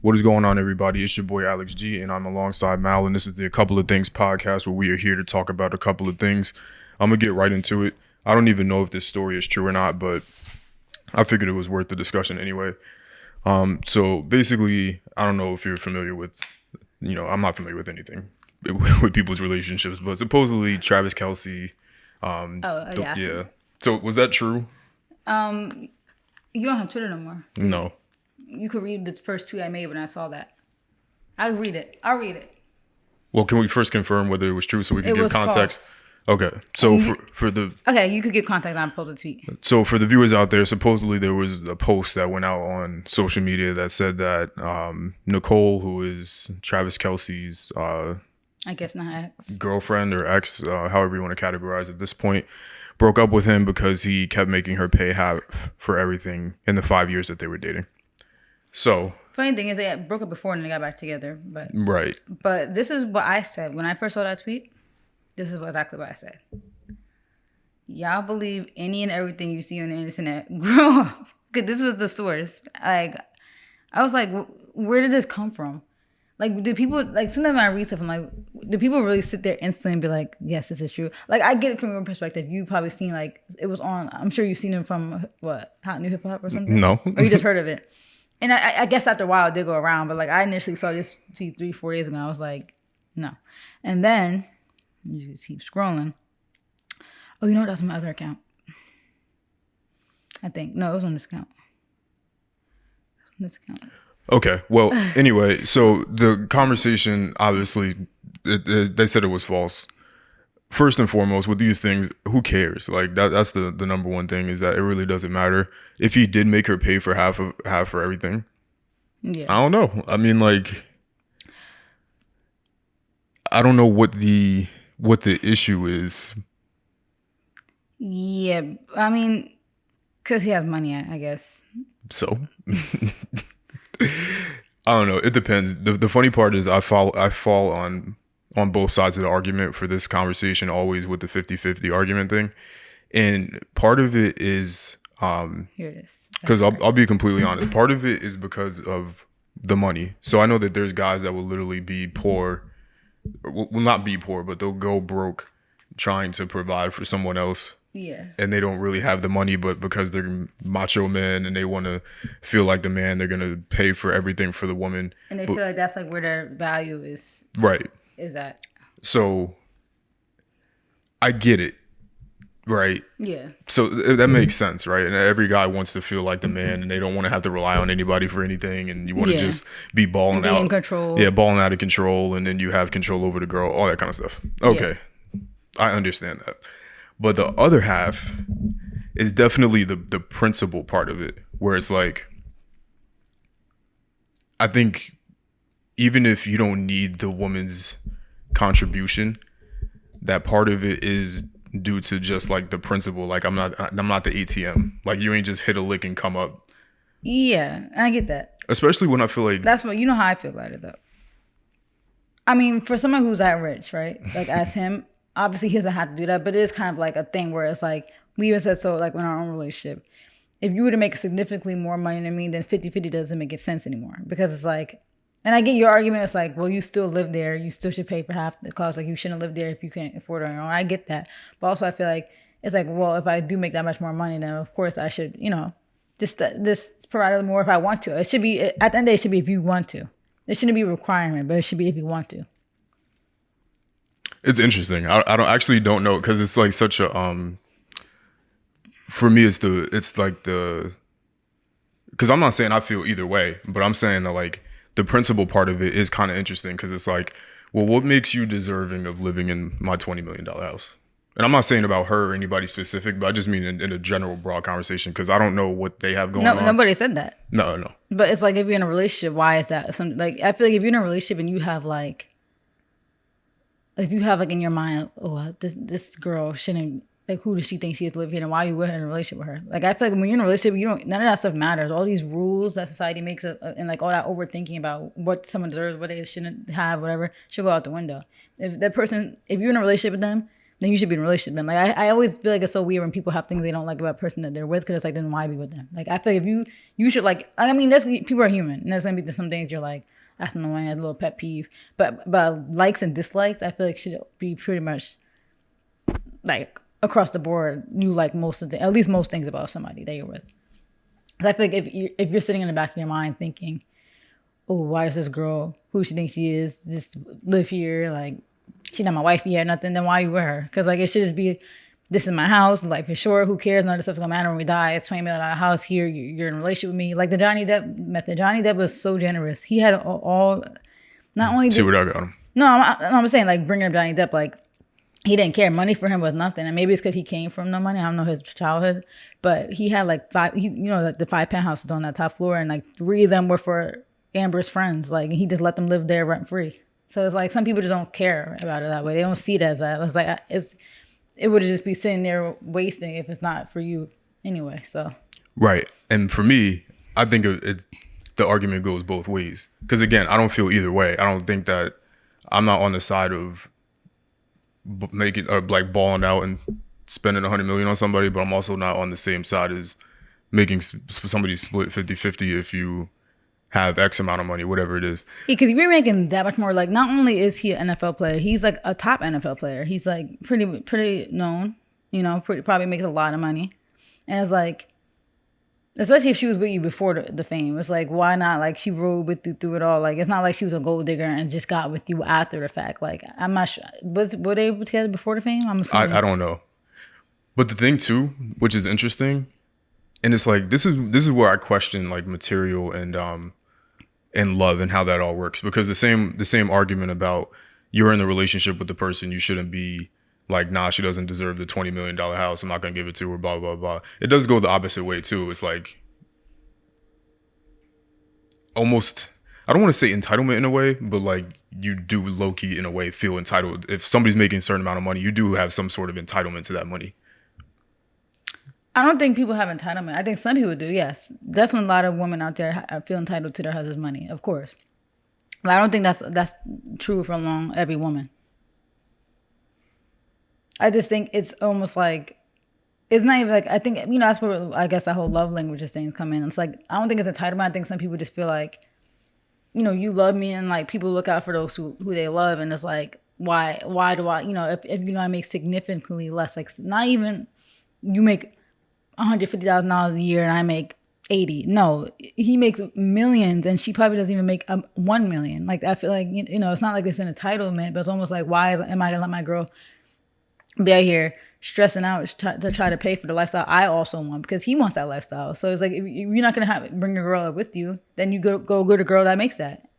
What is going on, everybody? It's your boy Alex G, and I'm alongside Mal, and this is the A Couple of Things podcast where we are here to talk about a couple of things. I'm going to get right into it. I don't even know if this story is true or not, but I figured it was worth the discussion anyway. So basically, I don't know if you're familiar with, I'm not familiar with anything with people's relationships, but supposedly Travis Kelce. Yeah. So was that true? You don't have Twitter no more. No. You could read the first tweet I made when I saw that. I'll read it. Well, can we first confirm whether it was true so we can give context? False. Okay. So for the... Okay, you could give context on post the tweet. So for the viewers out there, supposedly there was a post that went out on social media that said that Nicole, who is Travis Kelce's I guess not ex. girlfriend or ex, however you want to categorize at this point, broke up with him because he kept making her pay half for everything in the 5 years that they were dating. So funny thing is they broke up before and they got back together. But right. But this is what I said when I first saw that tweet. This is exactly what I said. Y'all believe any and everything you see on the internet. Grow up. Because this was the source. Like, I was like, where did this come from? Like, do people, like, sometimes when I read stuff, I'm like, do people really sit there instantly and be like, yes, this is true? Like, I get it from your perspective. You probably seen, like, it was on, I'm sure you've seen it from, what, Hot New Hip Hop or something? No. Or you just heard of it? And I guess after a while it did go around, but, like, I initially saw this 3-4 days ago. I was like, no. And then, you just keep scrolling. Oh, you know what? That's my other account. I think. No, it was on this account. Okay. Well, anyway, so the conversation, obviously, they said it was false. First and foremost, with these things, who cares? Like, that's the number one thing, is that it really doesn't matter. If he did make her pay for half for everything, yeah. I don't know. I mean, like, I don't know what the issue is. Yeah, I mean, because he has money, I guess. So, I don't know. It depends. The funny part is I fall on both sides of the argument for this conversation, always with the 50-50 argument thing. And part of it is... Here it is. Because I'll be completely honest. Part of it is because of the money. So I know that there's guys that will literally be poor... will not be poor, but they'll go broke trying to provide for someone else. Yeah. And they don't really have the money, but because they're macho men and they want to feel like the man, they're going to pay for everything for the woman. And they feel like that's like where their value is. Right. Is at. So I get it. Right. Yeah. So that makes sense, right? And every guy wants to feel like the man, and they don't want to have to rely on anybody for anything, and you want to just be balling out, in control. Yeah, balling out of control, and then you have control over the girl, all that kind of stuff. Okay, yeah. I understand that, but the other half is definitely the principle part of it, where it's like, I think even if you don't need the woman's contribution, that part of it is due to just like the principle, like I'm not the ATM. Like, you ain't just hit a lick and come up. Yeah, I get that. Especially when I feel like that's what, you know how I feel about it though. I mean, for someone who's that rich, right? Like, as him, obviously he doesn't have to do that, but it is kind of like a thing where it's like, we even said so, like in our own relationship, if you were to make significantly more money than me, then 50-50 doesn't make sense anymore, because it's like, and I get your argument. It's like, well, you still live there. You still should pay for half the cost. Like, you shouldn't live there if you can't afford it on your own. I get that. But also I feel like it's like, well, if I do make that much more money, then of course I should, just provide more if I want to. It should be, at the end of the day, it should be if you want to. It shouldn't be a requirement, but it should be if you want to. It's interesting. I don't know, because it's like such a, for me, it's like because I'm not saying I feel either way, but I'm saying that, like, the principal part of it is kind of interesting, because it's like, well, what makes you deserving of living in my $20 million house? And I'm not saying about her or anybody specific, but I just mean in a general broad conversation, because I don't know what they have going on. Nobody said that. No. But it's like, if you're in a relationship, why is that? Like, I feel like if you're in a relationship and you have like, if you have like in your mind, oh, this girl shouldn't, like, who does she think she is to live here, and why are you in a relationship with her? Like, I feel like when you're in a relationship, none of that stuff matters. All these rules that society makes up, and like all that overthinking about what someone deserves, what they shouldn't have, whatever, should go out the window. If you're in a relationship with them, then you should be in a relationship. And like I always feel like it's so weird when people have things they don't like about a person that they're with, because it's like, then why be with them? Like I feel like if you should like, I mean, that's, people are human, and there's gonna be some things you're like, that's annoying, that's a little pet peeve. But likes and dislikes, I feel like should be pretty much like across the board. You like at least most things about somebody that you're with. Because I feel like if you're sitting in the back of your mind thinking, oh, why does this girl, who she thinks she is, just live here? Like, she's not my wife yet, nothing. Then why you with her? Because like it should just be, this is my house. Life is short. Who cares? None of this stuff's gonna matter when we die. It's $20 million house here. You're in a relationship with me. Like the Johnny Depp method. Johnny Depp was so generous. He had all not only See what I got him. no, I'm saying like bringing up Johnny Depp, like he didn't care. Money for him was nothing, and maybe it's because he came from no money. I don't know his childhood, but he had like the 5 penthouses on that top floor, and like 3 of them were for Amber's friends. Like he just let them live there rent free. So it's like some people just don't care about it that way. They don't see it as that. It's like it would just be sitting there wasting if it's not for you anyway. So Right. And for me, I think the argument goes both ways. Because again, I don't feel either way. I don't think that I'm not on the side of making like balling out and spending $100 million on somebody, but I'm also not on the same side as making somebody split 50-50 if you have X amount of money, whatever it is. because you're making that much more. Like not only is he an NFL player, he's like a top NFL player. He's like pretty known. Probably makes a lot of money, and it's like, especially if she was with you before the fame, it's like, why not? Like she rode with you through it all. Like it's not like she was a gold digger and just got with you after the fact. Like I'm not sure. Were they together before the fame? I'm assuming. I don't know. But the thing too, which is interesting, and it's like this is where I question like material and love and how that all works, because the same argument about you're in the relationship with the person, you shouldn't be like, nah, she doesn't deserve the $20 million house, I'm not gonna give it to her, blah blah blah. It does go the opposite way too. It's like almost, I don't want to say entitlement in a way, but like you do low key in a way feel entitled. If somebody's making a certain amount of money, you do have some sort of entitlement to that money. I don't think people have entitlement. I think some people do, yes. Definitely a lot of women out there feel entitled to their husband's money, of course. But I don't think that's true for every woman. I just think it's almost like, it's not even like, I think, that's where I guess that whole love languages things come in. It's like, I don't think it's entitlement. I think some people just feel like, you love me, and like people look out for those who they love, and it's like, why do I, if I make significantly less, like not even, you make $150,000 a year and I make 80. No, he makes millions and she probably doesn't even make 1 million. Like I feel like it's not like it's an entitlement, but it's almost like, am I gonna let my girl be out here stressing out to try to pay for the lifestyle I also want, because he wants that lifestyle. So it's like, if you're not gonna bring your girl up with you, then you go get a girl that makes that.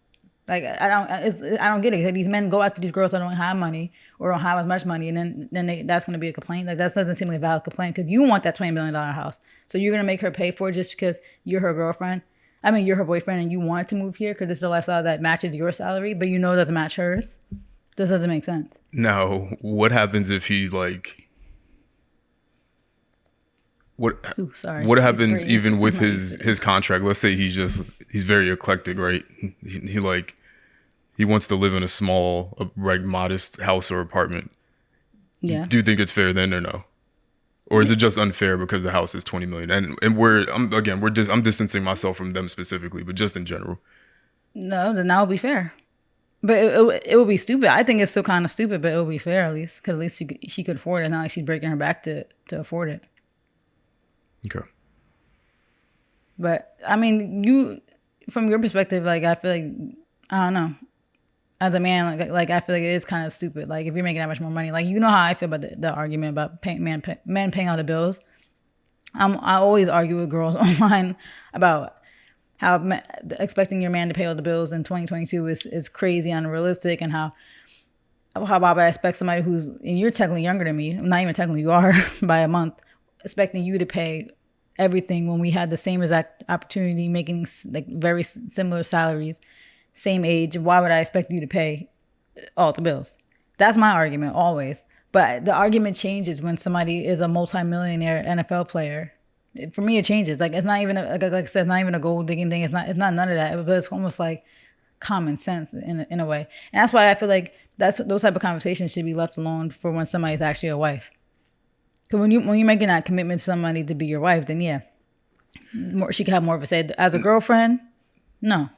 Like I don't get it. These men go after these girls that don't have money or don't have as much money, and then that's going to be a complaint. Like that doesn't seem like a valid complaint, because you want that $20 million house, so you're going to make her pay for it just because you're her girlfriend. I mean, you're her boyfriend, and you want to move here because it's a lifestyle that matches your salary, but it doesn't match hers. This doesn't make sense. Now, what happens if he's like, what happens even with his contract? Let's say he's very eclectic, right? He wants to live in a small, modest house or apartment. Yeah. Do you think it's fair then, or no? Or is it just unfair because the house is 20 million? And I'm distancing myself from them specifically, but just in general. No, then that would be fair. But it would be stupid. I think it's still kind of stupid, but it would be fair at least, because at least she could afford it. Not like she's breaking her back to afford it. Okay. But I mean, from your perspective, like I feel like, I don't know, as a man, like I feel like it is kind of stupid. Like if you're making that much more money, like how I feel about the argument about men paying all the bills. I always argue with girls online about how expecting your man to pay all the bills in 2022 is crazy, unrealistic, and how about I expect somebody who's, and you're technically younger than me, not even technically, you are by a month, expecting you to pay everything when we had the same exact opportunity, making like very similar salaries, same age. Why would I expect you to pay all the bills? That's my argument always. But the argument changes when somebody is a multimillionaire NFL player. For me, it changes. Like it's not even like I said, it's not even a gold digging thing. It's not none of that. But it's almost like common sense in a way. And that's why I feel like those type of conversations should be left alone for when somebody's actually a wife. Because when you're making that commitment to somebody to be your wife, then yeah, she can have more of a say. As a girlfriend, no.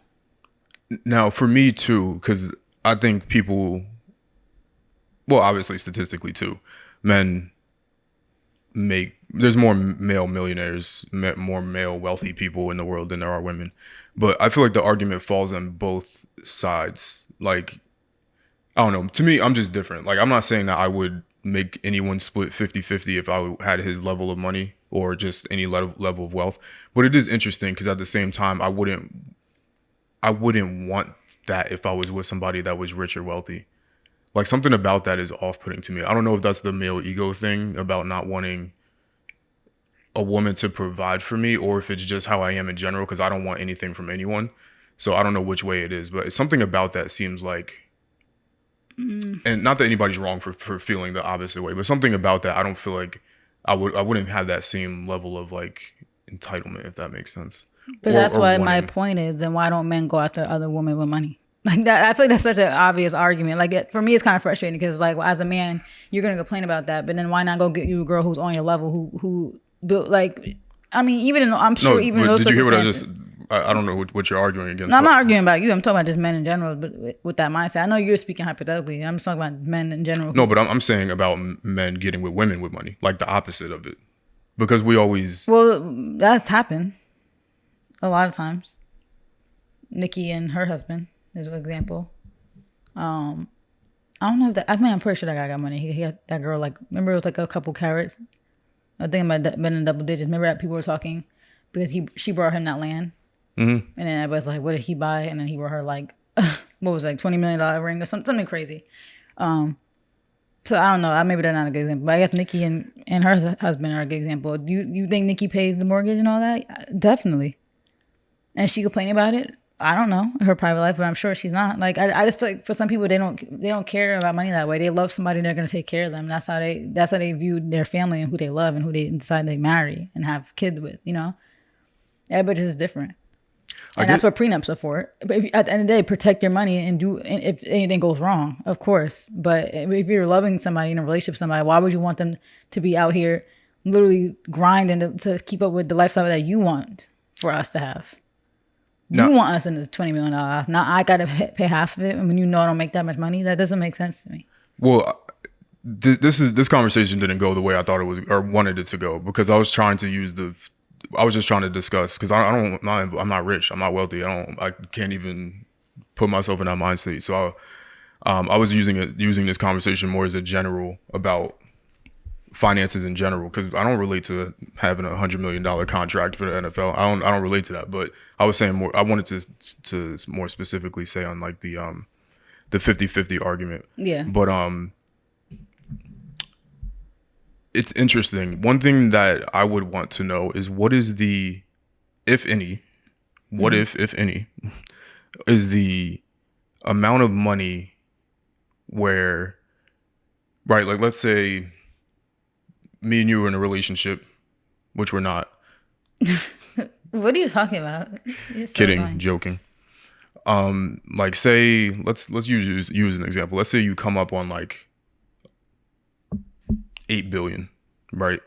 Now, for me too, because I think people, well, obviously statistically too, men there's more male millionaires, more male wealthy people in the world than there are women. But I feel like the argument falls on both sides. Like, I don't know. To me, I'm just different. Like, I'm not saying that I would make anyone split 50-50 if I had his level of money or just any level of wealth. But it is interesting because at the same time, I wouldn't want that if I was with somebody that was rich or wealthy. Like, something about that is off-putting to me. I don't know if that's the male ego thing about not wanting a woman to provide for me, or if it's just how I am in general, because I don't want anything from anyone. So I don't know which way it is, but something about that seems like, and not that anybody's wrong for feeling the opposite way, but something about that, I don't feel like I wouldn't have that same level of like entitlement, if that makes sense. But that's why my point is, then why don't men go after other women with money? Like that, I feel like that's such an obvious argument. Like for me, it's kind of frustrating because like as a man, you're gonna complain about that, but then why not go get you a girl who's on your level, who built like, I mean, I'm sure even in those did you hear what I circumstances. just? I don't know what you're arguing against. No, I'm not arguing about you. I'm talking about just men in general, but with that mindset. I know you're speaking hypothetically. I'm just talking about men in general. No, but I'm saying about men getting with women with money, like the opposite of it, because we always. Well, that's happened a lot of times. Nikki and her husband is an example. I don't know if that. I mean, I'm pretty sure that guy got money. He got that girl. Like, remember it was like a couple carats. I think it might have been in double digits. Remember that people were talking because she brought him that land. Mm-hmm. And then everybody's like, what did he buy? And then he brought her like, what was it, like $20 million ring or something crazy. So I don't know. Maybe they're not a good example. But I guess Nikki and her husband are a good example. You think Nikki pays the mortgage and all that? Definitely. And she complaining about it? I don't know her private life, but I'm sure she's not. Like I just feel like for some people they don't care about money that way. They love somebody, they're gonna take care of them. That's how they view their family and who they love and who they decide they marry and have kids with. You know, everybody is different. And that's what prenups are for. But at the end of the day, protect your money and do if anything goes wrong, of course. But if you're loving somebody in a relationship with somebody, why would you want them to be out here literally grinding to keep up with the lifestyle that you want for us to have? You want us in this $20 million house. Now I got to pay half of it. And when you know I don't make that much money, that doesn't make sense to me. Well, this conversation didn't go the way I thought it was or wanted it to go because I was trying to I was just trying to discuss because I'm not rich. I'm not wealthy. I can't even put myself in that mind state. So I was using this conversation more as a general about finances in general because I don't relate to having $100 million contract for the NFL. I don't relate to that. But I was saying more. I wanted to more specifically say on like the 50-50 argument. Yeah. But it's interesting. One thing that I would want to know is what is the, if any, if any, is the amount of money where, right? Like let's say me and you were in a relationship, which we're not. What are you talking about? You're so kidding, fine. Joking. Like say, let's use an example. Let's say you come up on like 8 billion, right?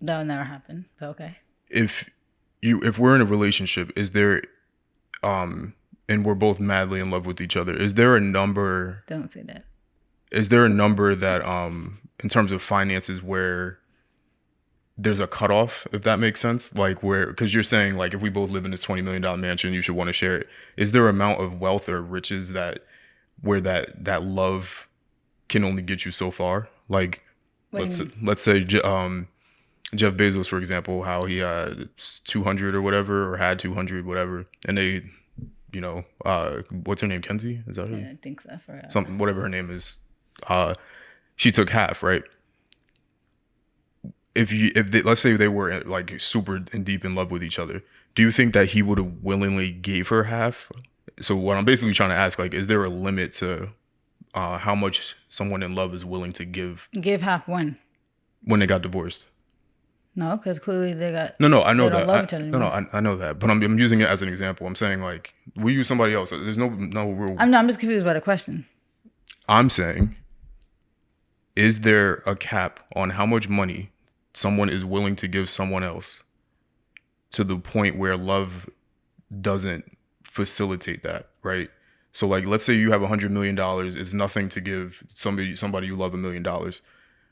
That would never happen, but okay. If we're in a relationship, is there, and we're both madly in love with each other, is there a number? Don't say that. Is there a number that, in terms of finances, where there's a cutoff, if that makes sense? Like where, because you're saying like if we both live in this $20 million mansion, you should want to share it. Is there an amount of wealth or riches where that love can only get you so far? Like let's say Jeff Bezos, for example, how he had 200 or whatever, or had 200, whatever, and they, you know, what's her name? Kenzie? Is that her? Yeah, I think so. Something, whatever her name is. She took half, right? Let's say they were like super and deep in love with each other, do you think that he would have willingly gave her half? So what I'm basically trying to ask, like, is there a limit to how much someone in love is willing to give? Give half when they got divorced? No, because clearly they got. No, I know that. I know that, but I'm using it as an example. I'm saying like we use somebody else. There's no real. I'm just confused by the question. I'm saying, is there a cap on how much money someone is willing to give someone else to the point where love doesn't facilitate that, right? So like, let's say you have $100 million. It's nothing to give somebody you love $1 million,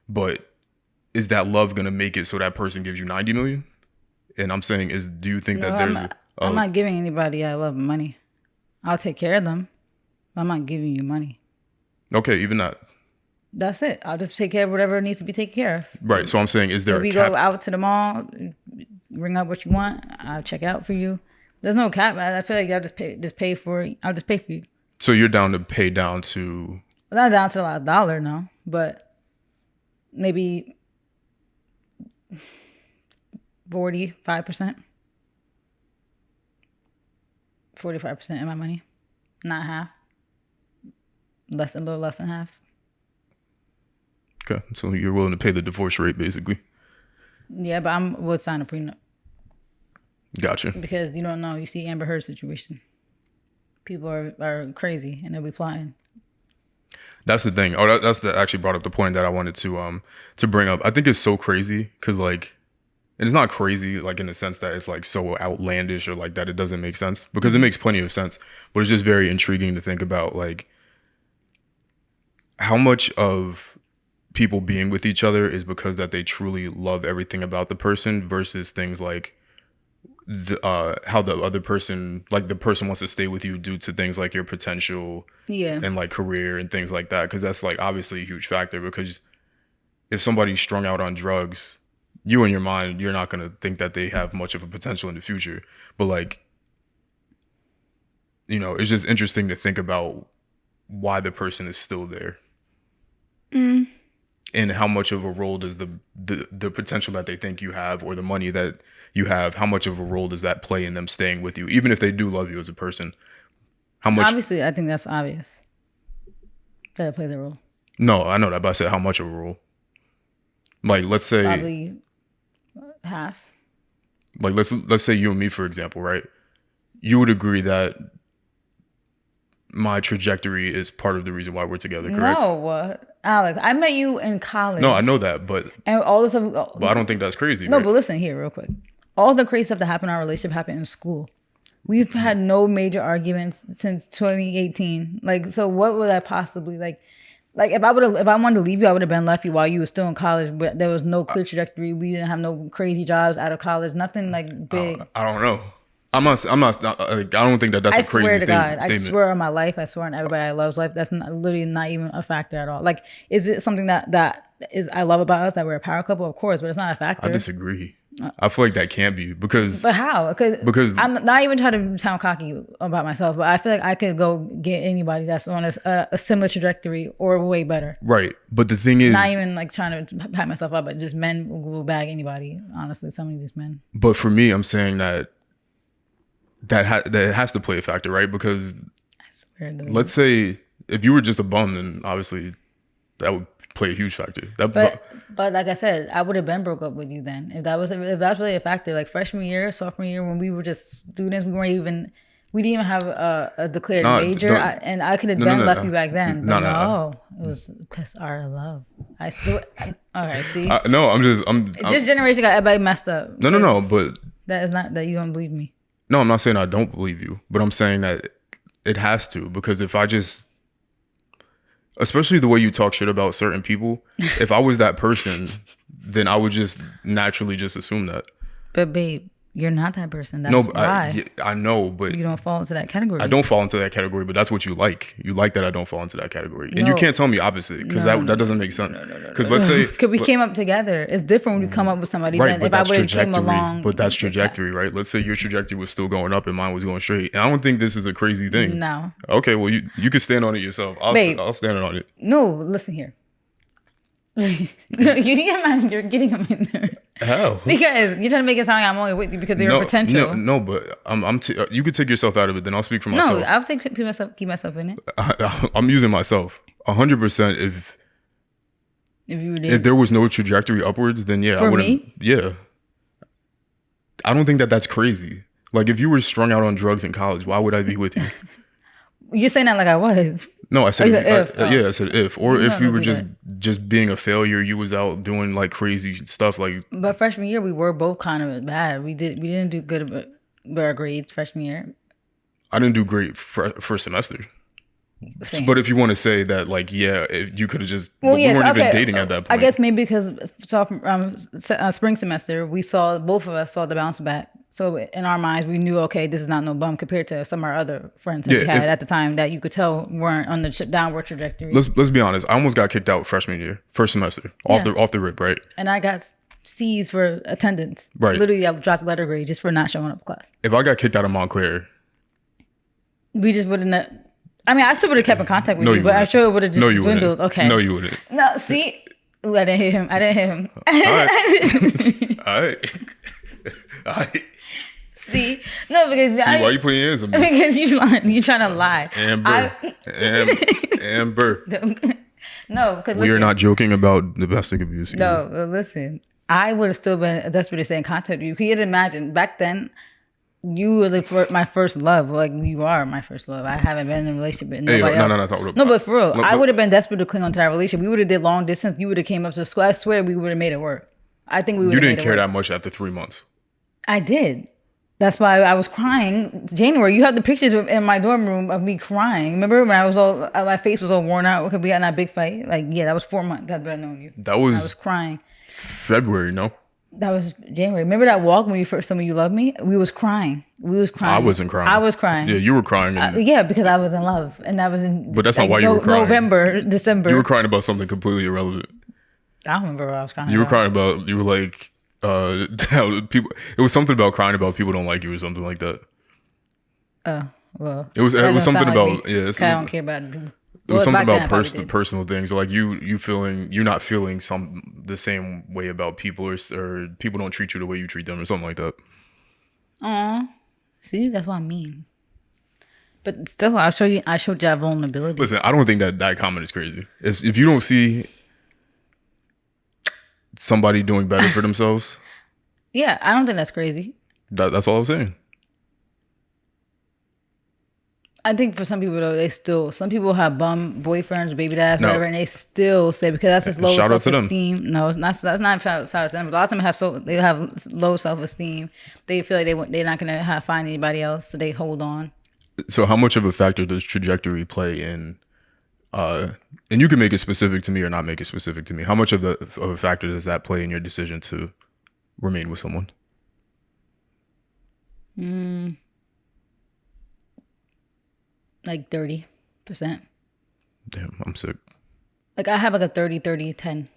but is that love gonna make it so that person gives you 90 million? And I'm saying, do you think that there's I'm not giving anybody I love money. I'll take care of them. But I'm not giving you money. okay, even that, That's it. I'll just take care of whatever needs to be taken care of. right? So I'm saying, is there If a we cap? go out to the mall, bring up what you want. I'll check out for you. There's no cap. I feel like I'll just pay for it. I'll just pay for you. So you're down to pay down to Well, not down to a dollar, no, but maybe 45%. 45% of my money, not half. A little less than half. okay. So you're willing to pay the divorce rate, basically. Yeah, but would sign a prenup Gotcha. because you don't know. You see Amber Heard situation. People are crazy and they'll be plotting. That's the thing. Oh, actually brought up the point that I wanted to bring up. I think it's so crazy because like, and it's not crazy like in the sense that it's like so outlandish or like that it doesn't make sense, because it makes plenty of sense. But it's just very intriguing to think about like how much of people being with each other is because that they truly love everything about the person versus things like how the other person, like the person wants to stay with you due to things like your potential and like career and things like that. Because that's like obviously a huge factor, because if somebody's strung out on drugs, you in your mind, you're not going to think that they have much of a potential in the future. But like, you know, it's just interesting to think about why the person is still there. And how much of a role does the potential that they think you have or the money that you have, how much of a role does that play in them staying with you, even if they do love you as a person? How much? Obviously, I think that's obvious that it plays a role. No, I know that, but I said how much of a role? Like, let's say Probably half. like let's say you and me, for example, right? You would agree that my trajectory is part of the reason why we're together, correct? No, Alex, I met you in college. No, I know that, but And all this stuff. I don't think that's crazy. No, right? but listen here, real quick. All the crazy stuff that happened in our relationship happened in school. We've had no major arguments since 2018. Like, so what would I possibly like? Like, if I wanted to leave you, I would have been left you while you were still in college. But there was no clear trajectory. We didn't have no crazy jobs out of college. Nothing like big. I don't know. I'm not like, I don't think that that's I a crazy swear to God, statement. I swear on my life, I swear on everybody I love's life, that's literally not even a factor at all. Like, is it something that is I love about us, that we're a power couple? Of course, but it's not a factor. I disagree. I feel like that can't be because But how? Because- I'm not even trying to sound cocky about myself, but I feel like I could go get anybody that's on a similar trajectory or way better. right. But the thing is, Not even like trying to pat myself up, but just men will bag anybody. Honestly, some of these men. but for me, I'm saying that has to play a factor, right? Because I swear. let's say if you were just a bum, then obviously that would play a huge factor. But like I said, I would have been broke up with you then if that's really a factor. Like freshman year, sophomore year, when we were just students, we didn't even have a declared major, and I could have left you back then. But no, it was because our love. I still. All right, see. No, I'm This generation got everybody messed up. No, but That is not that you don't believe me. no, I'm not saying I don't believe you, but I'm saying that it has to, because if I just, especially the way you talk shit about certain people, if I was that person, then I would just naturally just assume that. But babe, you're not that person. That's No, why I know, but you don't fall into that category. I don't fall into that category, but that's what you like. You like that I don't fall into that category. And you No. can't tell me opposite, because that doesn't make sense. Because let's say... Because we came up together. It's different when you come up with somebody Right, than but if I that's would have came trajectory. along. But that's trajectory, right? Let's say your trajectory was still going up and mine was going straight. And I don't think this is a crazy thing. No. Okay, well, you can stand on it yourself. Babe. I'll stand on it. No, listen here. You're getting him in there. How? Because you're trying to make it sound like I'm only with you because of your potential. No, but you could take yourself out of it. Then I'll speak for No, myself. I'll keep myself in it. I'm using myself 100%. If you did. if there was no trajectory upwards, then yeah, I For wouldn't. me? Yeah, I don't think that that's crazy. Like if you were strung out on drugs in college, why would I be with you? You're saying that like I was. No, I said Oh, you said if. yeah, I said if, or You if know you were they'll do just being a failure, you was out doing like crazy stuff. Like But freshman year, we were both kind of bad. We didn't do good with our grades freshman year. I didn't do great first semester. Same. But if you want to say that, like, yeah, if you could have just, Well, we yes, weren't even okay. dating at that point. I guess maybe because spring semester, both of us saw the bounce back. So in our minds, we knew, okay, this is not no bum compared to some of our other friends that we had at the time that you could tell weren't on the downward trajectory. Let's be honest. I almost got kicked out freshman year, first semester, off the rip, right? And I got C's for attendance. Right. Literally, I dropped letter grade just for not showing up to class. If I got kicked out of Montclair, We just wouldn't. I mean, I still would have kept in contact with you, but I'm sure it would have just dwindled. Wouldn't. Okay. No, you wouldn't. No, see? Ooh, I didn't hit him. All right. All right. See? No, because See, why you putting your hands on me? Because you're trying to lie. Amber. Amber. No, because We are not joking about domestic abuse. No, listen. I would have still been desperate to stay in contact with you. Can you imagine? Back then, you were my first love. Like, you are my first love. I haven't been in a relationship with nobody else. No. But for real, I would have been desperate to cling on to that relationship. We would have did long distance. You would have came up to school. I swear we would have made it work. I think we would have You didn't care that much after 3 months. I did. That's why I was crying. January, you have the pictures in my dorm room of me crying. Remember when my face was all worn out because we got in that big fight? Like, yeah, that was 4 months. That's when I know you. That was, I was crying. February, no? That was January. Remember that walk when you first told me you loved me? We was crying. I wasn't crying. I was crying. Yeah, you were crying. Yeah, because I was in love. And that was in But that's not why you were crying. November, December. You were crying about something completely irrelevant. I don't remember what I was crying You were crying about, you were like, how people, it was something about crying about people don't like you or something like that. Well. It was something about, yeah. I don't care about people. It was something about personal things, like you're not feeling the same way about people, or people don't treat you the way you treat them, or something like that. Aw, see, that's what I mean. But still, I showed you that vulnerability. Listen, I don't think that comment is crazy. If you don't see somebody doing better for themselves, yeah, I don't think that's crazy. That's all I'm saying. I think for some people though, some people have bum boyfriends, baby dads, whatever, and they still say because that's just low self-esteem. No, that's not shout out to them. But a lot of them they have low self-esteem. They feel like they're not gonna find anybody else, so they hold on. So how much of a factor does trajectory play in? And you can make it specific to me or not make it specific to me. How much of a factor does that play in your decision to remain with someone? Like 30%. Damn, I'm sick. Like I have like a 30-30-10.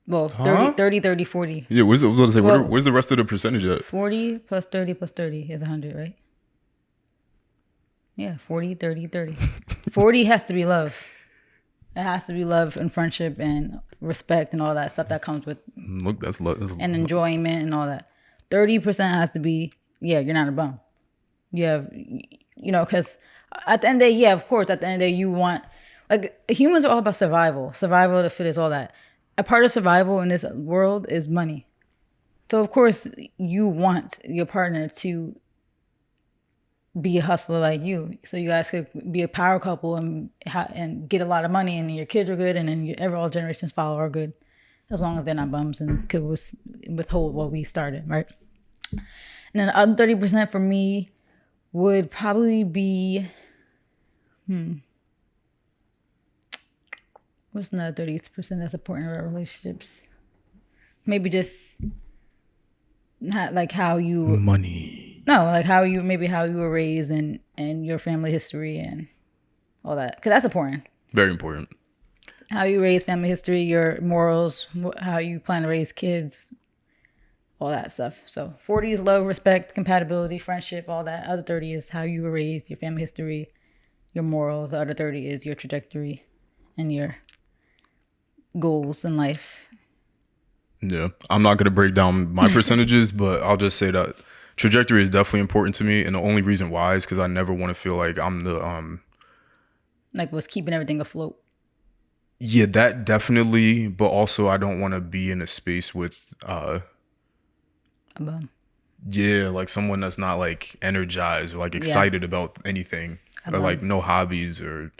Well, 30 40. Yeah, where's the rest of the percentage at? 40 plus 30 plus 30 is 100, right? Yeah, 40, 30, 30. 40 has to be love. It has to be love and friendship and respect and all that stuff that comes with. Look, that's and enjoyment and all that. 30% has to be, yeah, you're not a bum. Because at the end of the day, yeah, of course, at the end of the day, you want, like, humans are all about survival of the fittest, all that. A part of survival in this world is money. So, of course, you want your partner to be a hustler like you, so you guys could be a power couple and get a lot of money, and your kids are good, and then all generations follow are good, as long as they're not bums and could withhold what we started, right? And then the other 30% for me would probably be, what's another 30% that's important in our relationships? Maybe just not like how you money. No, like how you were raised and your family history and all that, because that's important. Very important. How you raise, family history, your morals, how you plan to raise kids, all that stuff. So 40 is love, respect, compatibility, friendship, all that. Other 30 is how you were raised, your family history, your morals. The other 30 is your trajectory and your goals in life. Yeah, I'm not going to break down my percentages, but I'll just say that trajectory is definitely important to me. And the only reason why is because I never want to feel like I'm the... like what's keeping everything afloat. Yeah, that definitely. But also I don't want to be in a space with... a bum. Yeah, like someone that's not like energized or like excited about anything. or like no hobbies or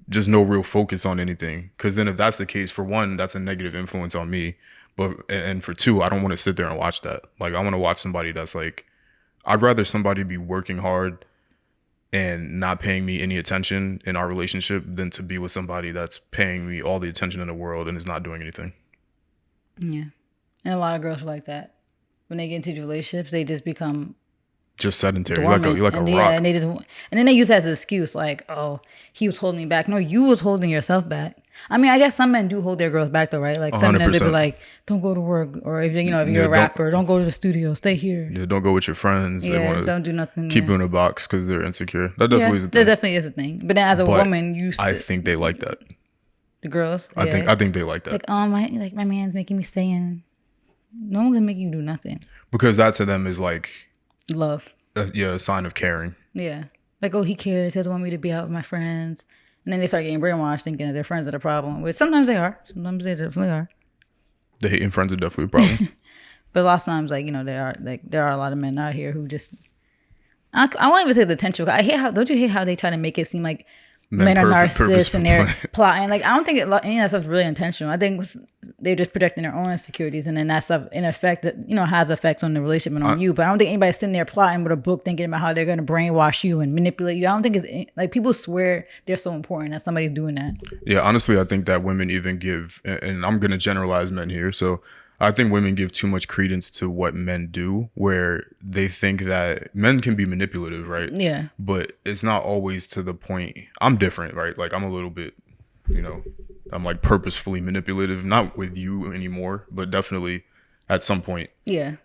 just no real focus on anything. Because then if that's the case, for one, that's a negative influence on me. But and for two, I don't want to sit there and watch that. Like I want to watch somebody that's like, I'd rather somebody be working hard and not paying me any attention in our relationship than to be with somebody that's paying me all the attention in the world and is not doing anything. Yeah. And a lot of girls are like that. When they get into relationships, they just become just sedentary, dormant. like a rock. Yeah, and then they use that as an excuse, like, oh, he was holding me back. No, you was holding yourself back. I mean, I guess some men do hold their girls back though, right? Like some men they be like, don't go to work, or if you're a rapper, don't go to the studio, stay here. Yeah, don't go with your friends. Yeah, they don't do nothing. Keep you in a box because they're insecure. That definitely is a thing. That definitely is a thing. But then as a woman, I think they like that. The girls. I think they like that. Like, oh my man's making me stay in. No one can make you do nothing. Because that to them is like love. A sign of caring. Yeah. Like, oh, he cares. He doesn't want me to be out with my friends. And then they start getting brainwashed thinking that their friends are the problem, which sometimes they are. Sometimes they definitely are. The hating friends are definitely a problem. But a lot of times, like, there are a lot of men out here who just, I won't even say the potential. Don't you hate how they try to make it seem like men are narcissists and they're plotting? Like, I don't think any of that stuff is really intentional. I think they're just projecting their own insecurities, and then that stuff in effect, has effects on the relationship and on you. But I don't think anybody's sitting there plotting with a book thinking about how they're going to brainwash you and manipulate you. I don't think it's like people swear they're so important that somebody's doing that. Yeah, honestly, I think that women even give, and I'm going to generalize men here, so I think women give too much credence to what men do, where they think that men can be manipulative, right? Yeah. But it's not always to the point. I'm different, right? Like I'm a little bit, I'm like purposefully manipulative, not with you anymore, but definitely at some point. Yeah.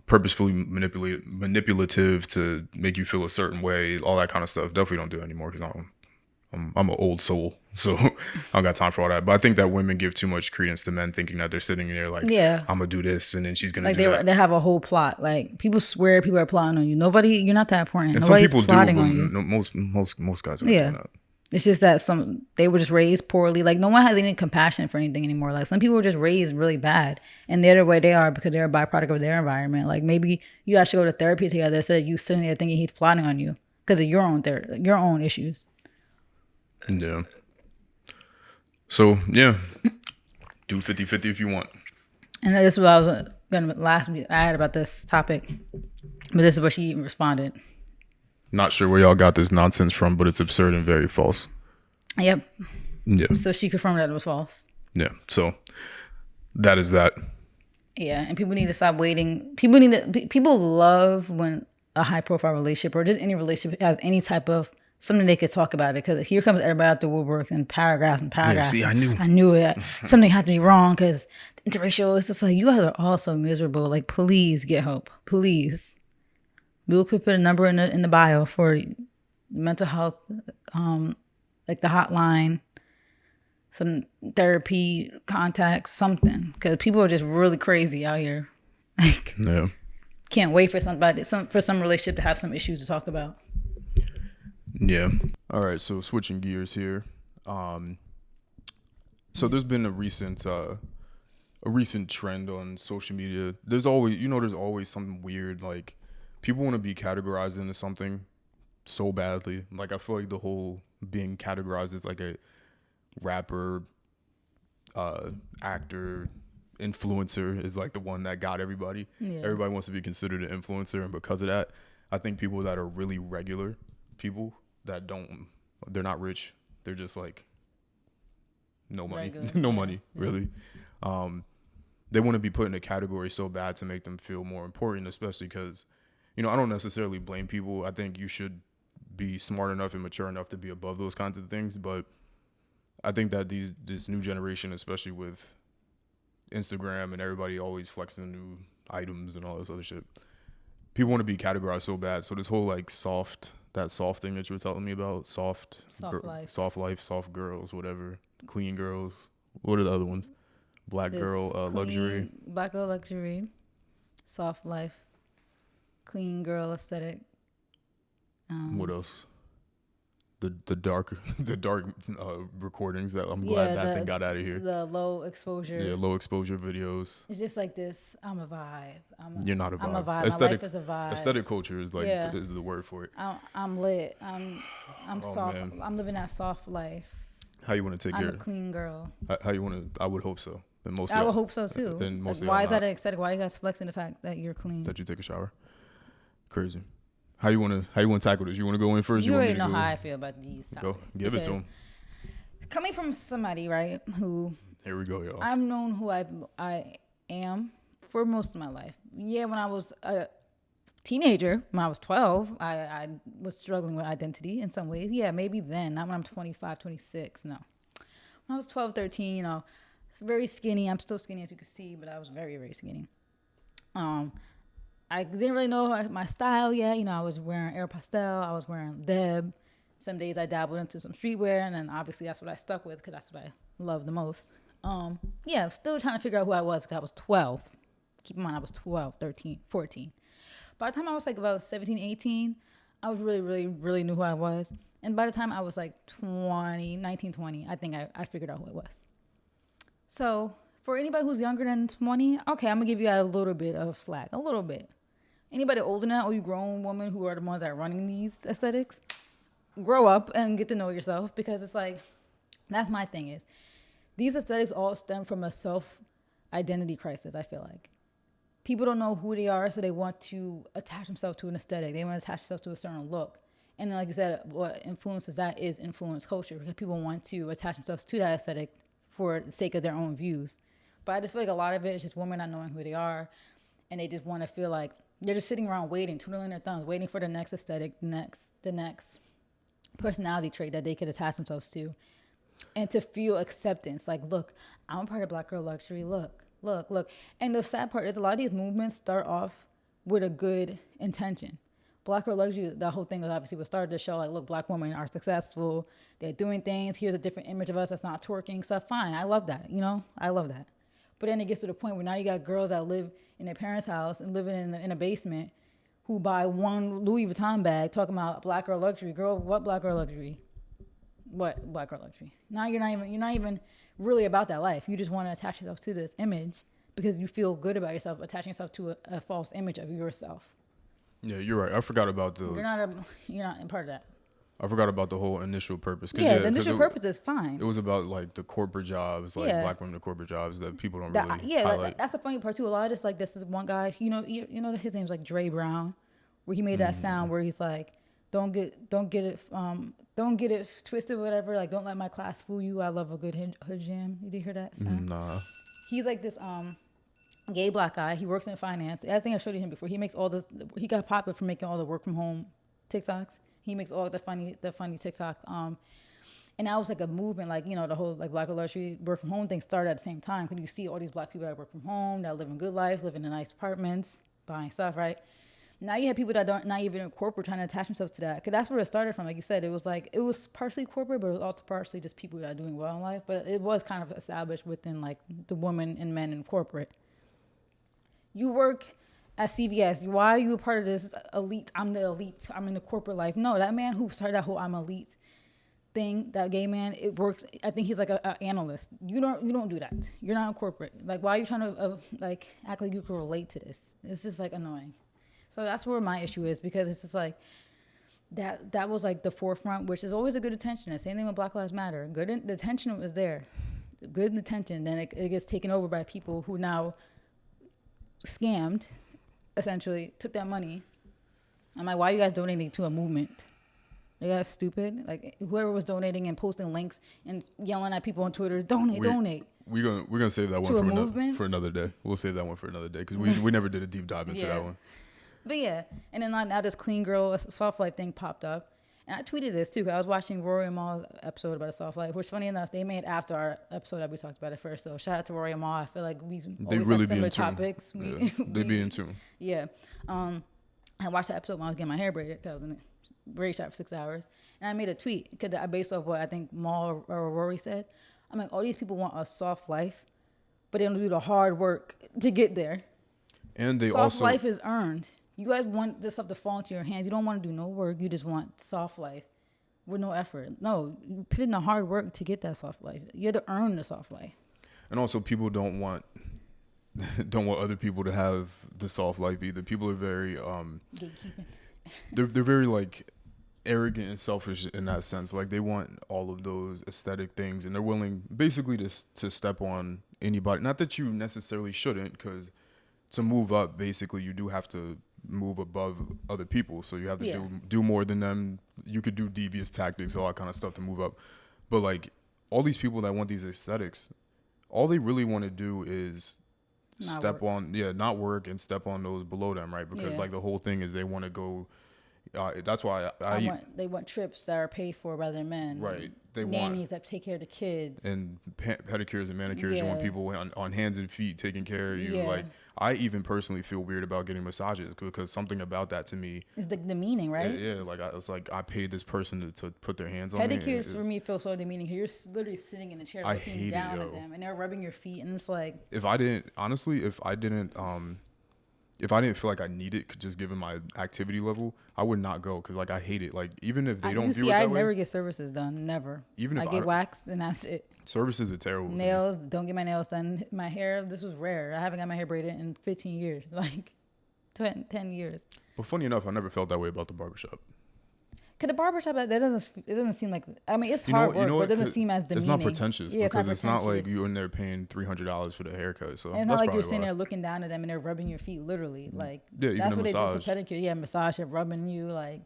Purposefully manipulative to make you feel a certain way, all that kind of stuff. Definitely don't do it anymore because I'm an old soul, so I don't got time for all that. But I think that women give too much credence to men thinking that they're sitting there like, I'm gonna do this, and then she's gonna do that. They have a whole plot. Like people swear people are plotting on you. You're not that important. And Nobody's some people plotting do, on you. No, most guys are doing that. It's just that they were just raised poorly. Like no one has any compassion for anything anymore. Like some people were just raised really bad, and they're the way they are because they're a byproduct of their environment. Like maybe you guys should go to therapy together instead of you sitting there thinking he's plotting on you because of your own issues. Yeah. So, yeah. Do 50-50 if you want. And this is what I was going to add about this topic. But this is what she responded. Not sure where y'all got this nonsense from, but it's absurd and very false. Yep. Yeah. So she confirmed that it was false. Yeah. So that is that. Yeah. And people need to stop waiting. People love when a high profile relationship or just any relationship has any type of something they could talk about it, because here comes everybody out the woodwork and paragraphs and paragraphs. Yeah, see, I knew it. Something had to be wrong because interracial. It's just like, you guys are all so miserable. Like, please get help, please. We'll put a number in the bio for mental health, like the hotline, some therapy contacts, something, because people are just really crazy out here. Like, yeah, can't wait for some relationship to have some issues to talk about. Yeah. All right. So switching gears here. So there's been a recent trend on social media. There's always something weird. Like people want to be categorized into something so badly. Like I feel like the whole being categorized as like a rapper, actor, influencer is like the one that got everybody. Yeah. Everybody wants to be considered an influencer, and because of that, I think people that are really regular people that they're not rich, they're just like no money, money really. They want to be put in a category so bad to make them feel more important, especially because, I don't necessarily blame people. I think you should be smart enough and mature enough to be above those kinds of things. But I think that this new generation, especially with Instagram and everybody always flexing new items and all this other shit, people want to be categorized so bad. So this whole like soft thing that you were telling me about, soft life, soft girls, whatever, clean girls. What are the other ones? Black girl luxury, soft life, clean girl aesthetic. What else? the dark the dark recordings. That I'm glad that thing got out of here. The low exposure. Yeah, low exposure videos. It's just like this. I'm a vibe. You're not a vibe. I'm a vibe. Aesthetic, My life is a vibe. Aesthetic culture is like Yeah. is the word for it. I'm lit. I'm soft. Man. I'm living that soft life. How you want to take I'm care? a clean girl. How you want to? I would hope so. And most I would hope so too. Then most Like, why is that aesthetic? Why are you guys flexing the fact that you're clean? that you take a shower? Crazy. How you want to tackle this? You want to go in first? You want already me to know go? how I feel about these. Go. Topics, Give it to because him. Coming from somebody, right, who Here we go, y'all. I've known who I am for most of my life. Yeah, when I was a teenager, when I was 12, I was struggling with identity in some ways. Yeah, maybe then, not when I'm 25, 26, no. When I was 12, 13, it's very skinny. I'm still skinny, as you can see, but I was very, very skinny. I didn't really know my style yet. I was wearing Aeropostale. I was wearing Deb. Some days I dabbled into some streetwear, and then obviously that's what I stuck with because that's what I love the most. Yeah, still trying to figure out who I was because I was 12. Keep in mind, I was 12, 13, 14. By the time I was like about 17, 18, I was really, really, really knew who I was. And by the time I was like 19, 20, I think I figured out who I was. So for anybody who's younger than 20, okay, I'm going to give you a little bit of slack, a little bit. Anybody older than that, or you grown women who are the ones that are running these aesthetics, grow up and get to know yourself, because it's like, that's my thing is, these aesthetics all stem from a self-identity crisis, I feel like. People don't know who they are, so they want to attach themselves to an aesthetic. They want to attach themselves to a certain look. And then, like you said, what influences that is influence culture, because people want to attach themselves to that aesthetic for the sake of their own views. But I just feel like a lot of it is just women not knowing who they are, and they just want to feel like they're just sitting around waiting, twiddling their thumbs, waiting for the next aesthetic, the next personality trait that they could attach themselves to, and to feel acceptance. Like, look, I'm a part of Black Girl Luxury. Look. And the sad part is a lot of these movements start off with a good intention. Black Girl Luxury, the whole thing was obviously was started to show like, look, Black women are successful. They're doing things. Here's a different image of us that's not twerking stuff. Fine. I love that. I love that. But then it gets to the point where now you got girls that live in their parents' house and living in a basement who buy one Louis Vuitton bag talking about Black Girl Luxury. Girl, what Black Girl Luxury? What Black Girl Luxury? Now you're not even really about that life. You just want to attach yourself to this image because you feel good about yourself, attaching yourself to a false image of yourself. Yeah, you're right. I forgot about You're not a part of that. I forgot about the whole initial purpose. Yeah, the initial purpose is fine. It was about like the corporate jobs, like Black women in corporate jobs that people don't really highlight. That's the funny part too. A lot of this, like, this is one guy. You know, his name's like Dre Brown, where he made that sound where he's like, don't get it twisted, or whatever. Like, don't let my class fool you. I love a good hood jam. Did you hear that sound? Nah. He's like this gay Black guy. He works in finance. I think I showed you him before. He makes all this. He got popular for making all the work from home TikToks. He makes all the funny TikToks. And that was like a movement, like, the whole like Black Luxury work from home thing started at the same time. Because you see all these Black people that work from home, that live in good lives, living in nice apartments, buying stuff, right? Now you have people that don't, not even in corporate, trying to attach themselves to that. Because that's where it started from. Like you said, it was partially corporate, but it was also partially just people that are doing well in life. But it was kind of established within like the women and men in corporate. You work at CVS. Why are you a part of this elite? I'm the elite. I'm in the corporate life. No, that man who started that whole I'm elite thing, that gay man, it works. I think he's like an analyst. You don't do that. You're not in corporate. Like, why are you trying to like act like you can relate to this? It's just like annoying. So that's where my issue is, because it's just like that was like the forefront, which is always a good attention. The same thing with Black Lives Matter. The attention was there. Good attention. Then it gets taken over by people who now scammed, essentially, took that money. I'm like, why are you guys donating to a movement? You guys stupid? Like, whoever was donating and posting links and yelling at people on Twitter, donate. We're gonna save that one for another day. We'll save that one for another day because we never did a deep dive into that one. But yeah, and then now this clean girl soft life thing popped up, and I tweeted this too because I was watching Rory and Maul's episode about a soft life, which, funny enough, they made after our episode that we talked about it first. So shout out to Rory and Maul. I feel like we always have similar topics. They be in tune. Yeah. I watched the episode when I was getting my hair braided because I was in a braid shop for 6 hours, and I made a tweet because I based off what I think Maul or Rory said. I'm like, all these people want a soft life, but they don't do the hard work to get there. And they soft life is earned. You guys want this stuff to fall into your hands. You don't want to do no work. You just want soft life. with no effort. No, you put in the hard work to get that soft life. You have to earn the soft life. And also, people don't want don't want other people to have the soft life either. People are very Gatekeeping. they're very like arrogant and selfish in that sense. Like they want all of those aesthetic things, and they're willing basically to step on anybody. Not that you necessarily shouldn't, because to move up, basically you do have to move above other people. So you have to Yeah. do more than them. You could do devious tactics, all that kind of stuff to move up. But like all these people that want these aesthetics, all they really want to do is Not work. not work and step on those below them, right? Because Yeah. like the whole thing is they want to go. That's why They want trips that are paid for by their men. Right. They nannies want that take care of the kids. and pedicures and manicures. You want Yeah. people on hands and feet taking care of you. Yeah. Like I even personally feel weird about getting massages because something about that to me, It's the demeaning, right? yeah, like it's like I paid this person to put their hands on me. Pedicures It's- for me feel so demeaning. You're literally sitting in a chair I looking hate it, down at yo. them, and they're rubbing your feet, and it's like, If I didn't if I didn't feel like I needed, just given my activity level, I would not go because like I hate it. Like even if they don't view it I that way, never get services done. Never. Even if I get I- waxed, and that's it. services are terrible. to me. Nails, don't get my nails done. My hair, this was rare. I haven't got my hair braided in 15 years, like 10 years. But funny enough, I never felt that way about the barbershop. Cause the barbershop, it doesn't seem like. I mean, it's You know hard what- work, you know but what? it doesn't 'Cause seem as demeaning. It's not pretentious Yeah, because it's not like pretentious. you in there paying $300 for the haircut. So And it's that's not like you're probably sitting why. there looking down at them and they're rubbing your feet, literally. Like Yeah, even that's the what massage. they do for pedicure. Yeah, massage, they're rubbing you, like.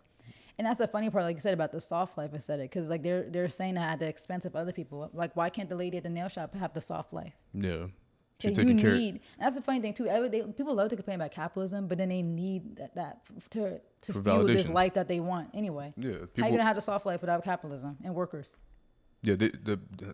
And that's the funny part, like you said about the soft life aesthetic, because like they're saying that at the expense of other people. Like, why can't the lady at the nail shop have the soft life? Yeah, So she's you taking care. need. That's the funny thing too. People love to complain about capitalism, but then they need that to For fuel this validation. life that they want anyway. Yeah, How you people. gonna have the soft life without capitalism and workers? Yeah,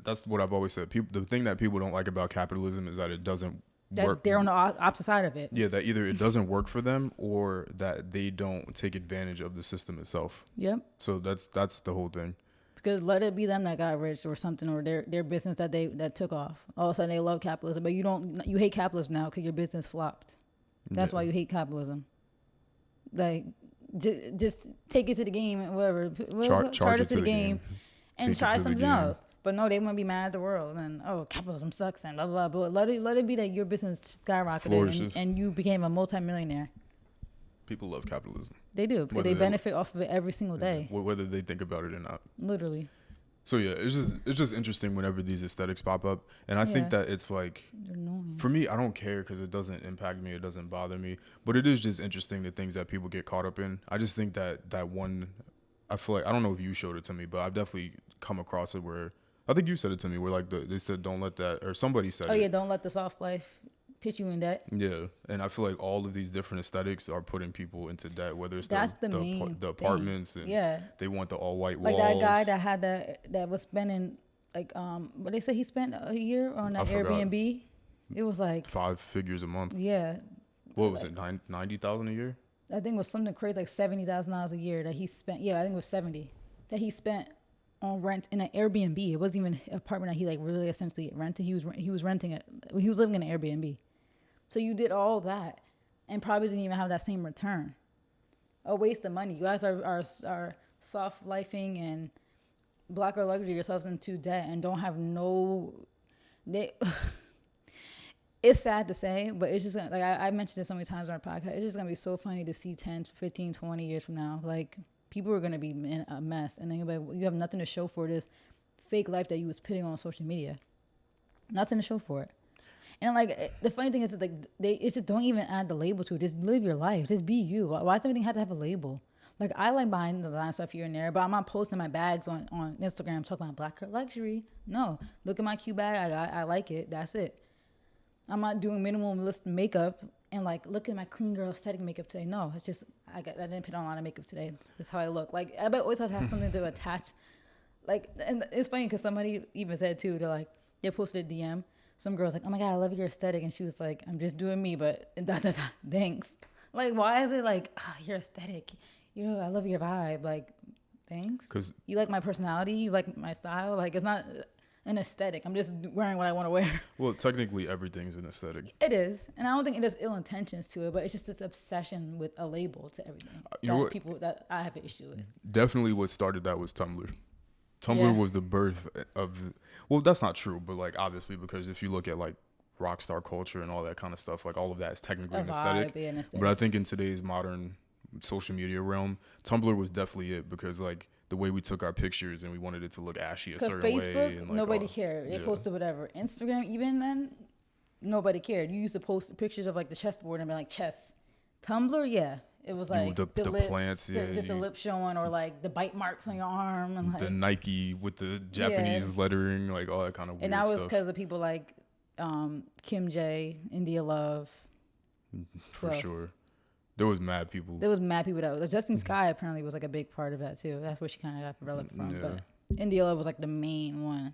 that's what I've always said. People, the thing that people don't like about capitalism is that it doesn't That work. they're on the opposite side of it. Yeah, that either it doesn't work for them or that they don't take advantage of the system itself. Yep. So that's the whole thing. Because let it be them that got rich or something, or their business that took off. All of a sudden they love capitalism, but you hate capitalism now because your business flopped. That's Yeah. why you hate capitalism. Like, just take it to the game and whatever. Charge it to the game Take and it try to the something game. else. But no, they want to be mad at the world and capitalism sucks and blah blah blah. But let it be that your business skyrocketed Flourishes. and you became a multimillionaire. People love capitalism, They do because Whether they they- benefit off of it every single day, whether they think about it or not. literally. So yeah, it's just interesting whenever these aesthetics pop up, and I think Yeah. that it's like They're annoying. for me, I don't care because it doesn't impact me, it doesn't bother me, but it is just interesting the things that people get caught up in. I just think that one, I feel like I don't know if you showed it to me, but I've definitely come across it where I think you said it to me where like they said don't let that, or somebody said Oh it. yeah, don't let the soft life put you in debt. Yeah, and I feel like all of these different aesthetics are putting people into debt. Whether it's That's the main the thing. apartments, and Yeah. they want the all white Like walls. that guy that had that was spending like what they say he spent a year on that I forgot. Airbnb. It was like 5 figures a month. yeah, What was it? 90,000 a year? I think it was something crazy like $70,000 a year that he spent. Yeah, I think it was 70 that he spent on rent in an Airbnb. It wasn't even an apartment that he like really essentially rented. He was renting it. He was living in an Airbnb. So you did all that and probably didn't even have that same return. A waste of money. You guys are soft lifing and black or luxury yourselves into debt and don't have no. It's sad to say, but it's just like I mentioned this so many times on our podcast. It's just gonna be so funny to see 10, 15, 20 years from now. Like people are gonna be in a mess, and then you'll be like, you have nothing to show for this fake life that you was putting on social media. Nothing to show for it. And like the funny thing is, like it's just don't even add the label to it. Just live your life. Just be you. Why does everything have to have a label? Like I like buying the design stuff here and there, but I'm not posting my bags on Instagram talking about black girl luxury. No, look at my cute bag. I like it. That's it. I'm not doing minimalist makeup and like look at my clean girl aesthetic makeup today. No, it's just I didn't put on a lot of makeup today. That's how I look. Like I bet always have to have something to attach. Like and it's funny because somebody even said too. They're like they posted a DM. Some girl's like, oh my God, I love your aesthetic. And she was like, I'm just doing me, but thanks. Like, why is it like, oh, your aesthetic? You know, I love your vibe. Like, thanks. 'Cause- you like my personality. You like my style. Like, it's not an aesthetic. I'm just wearing what I want to wear. Well, technically everything's an aesthetic. It is, and I don't think it does ill intentions to it, but it's just this obsession with a label to everything You know what? people that I have an issue with. Definitely what started that was Tumblr. Tumblr Yeah. was the birth of, well, that's not true, but like obviously because if you look at like rock star culture and all that kind of stuff, like all of that is technically A an vibe, aesthetic. yeah, an aesthetic. But I think in today's modern social media realm, Tumblr was definitely it because like the way we took our pictures and we wanted it to look ashy a Because certain way. Facebook, And like, nobody cared. They posted whatever. Instagram, even then, nobody cared. You used to post pictures of like the chessboard and be like chess. Tumblr, yeah, it was like the lips, plants, yeah, the lip showing, or like the bite marks on your arm, and like, the Nike with the Japanese lettering, like all that kind of weird and that was stuff. because of people like Kim J, India Love. For Plus, sure. There was mad people. There was mad people that was. Justine Skye apparently was like a big part of that too. That's where she kind of got relevant from. Yeah. But India Love was like the main one.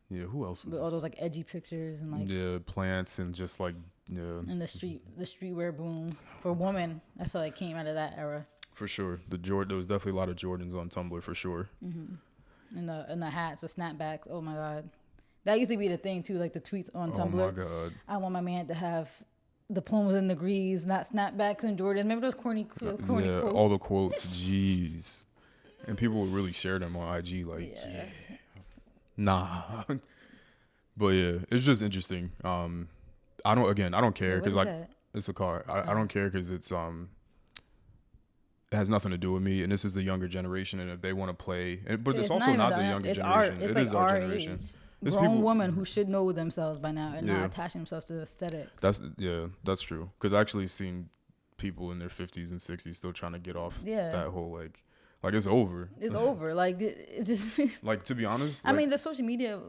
Yeah, who else was With all those like edgy pictures and like yeah, plants and just like yeah, and the streetwear boom for women. I feel like came out of that era. for sure. There was definitely a lot of Jordans on Tumblr for sure. And the hats, the snapbacks. Oh my god, that used to be the thing too. Like the tweets on Tumblr. Oh my god. I want my man to have diplomas and degrees, not snapbacks and Jordans. Remember those corny Yeah, quotes? all the quotes. Jeez. And people would really share them on IG like, Yeah. nah. But yeah, it's just interesting. I don't care What because is like that? it's a car. I don't care because it's it has nothing to do with me, and this is the younger generation, and if they want to play, but it's also not the younger generation. It's It like is our our generation. age. It's Grown people- women who should know themselves by now and Yeah. not attach themselves to aesthetics. That's true. Because I actually seen people in their 50s and 60s still trying to get off Yeah. that whole like it's over. It's over. Like it's just. Like to be honest, I mean, the social media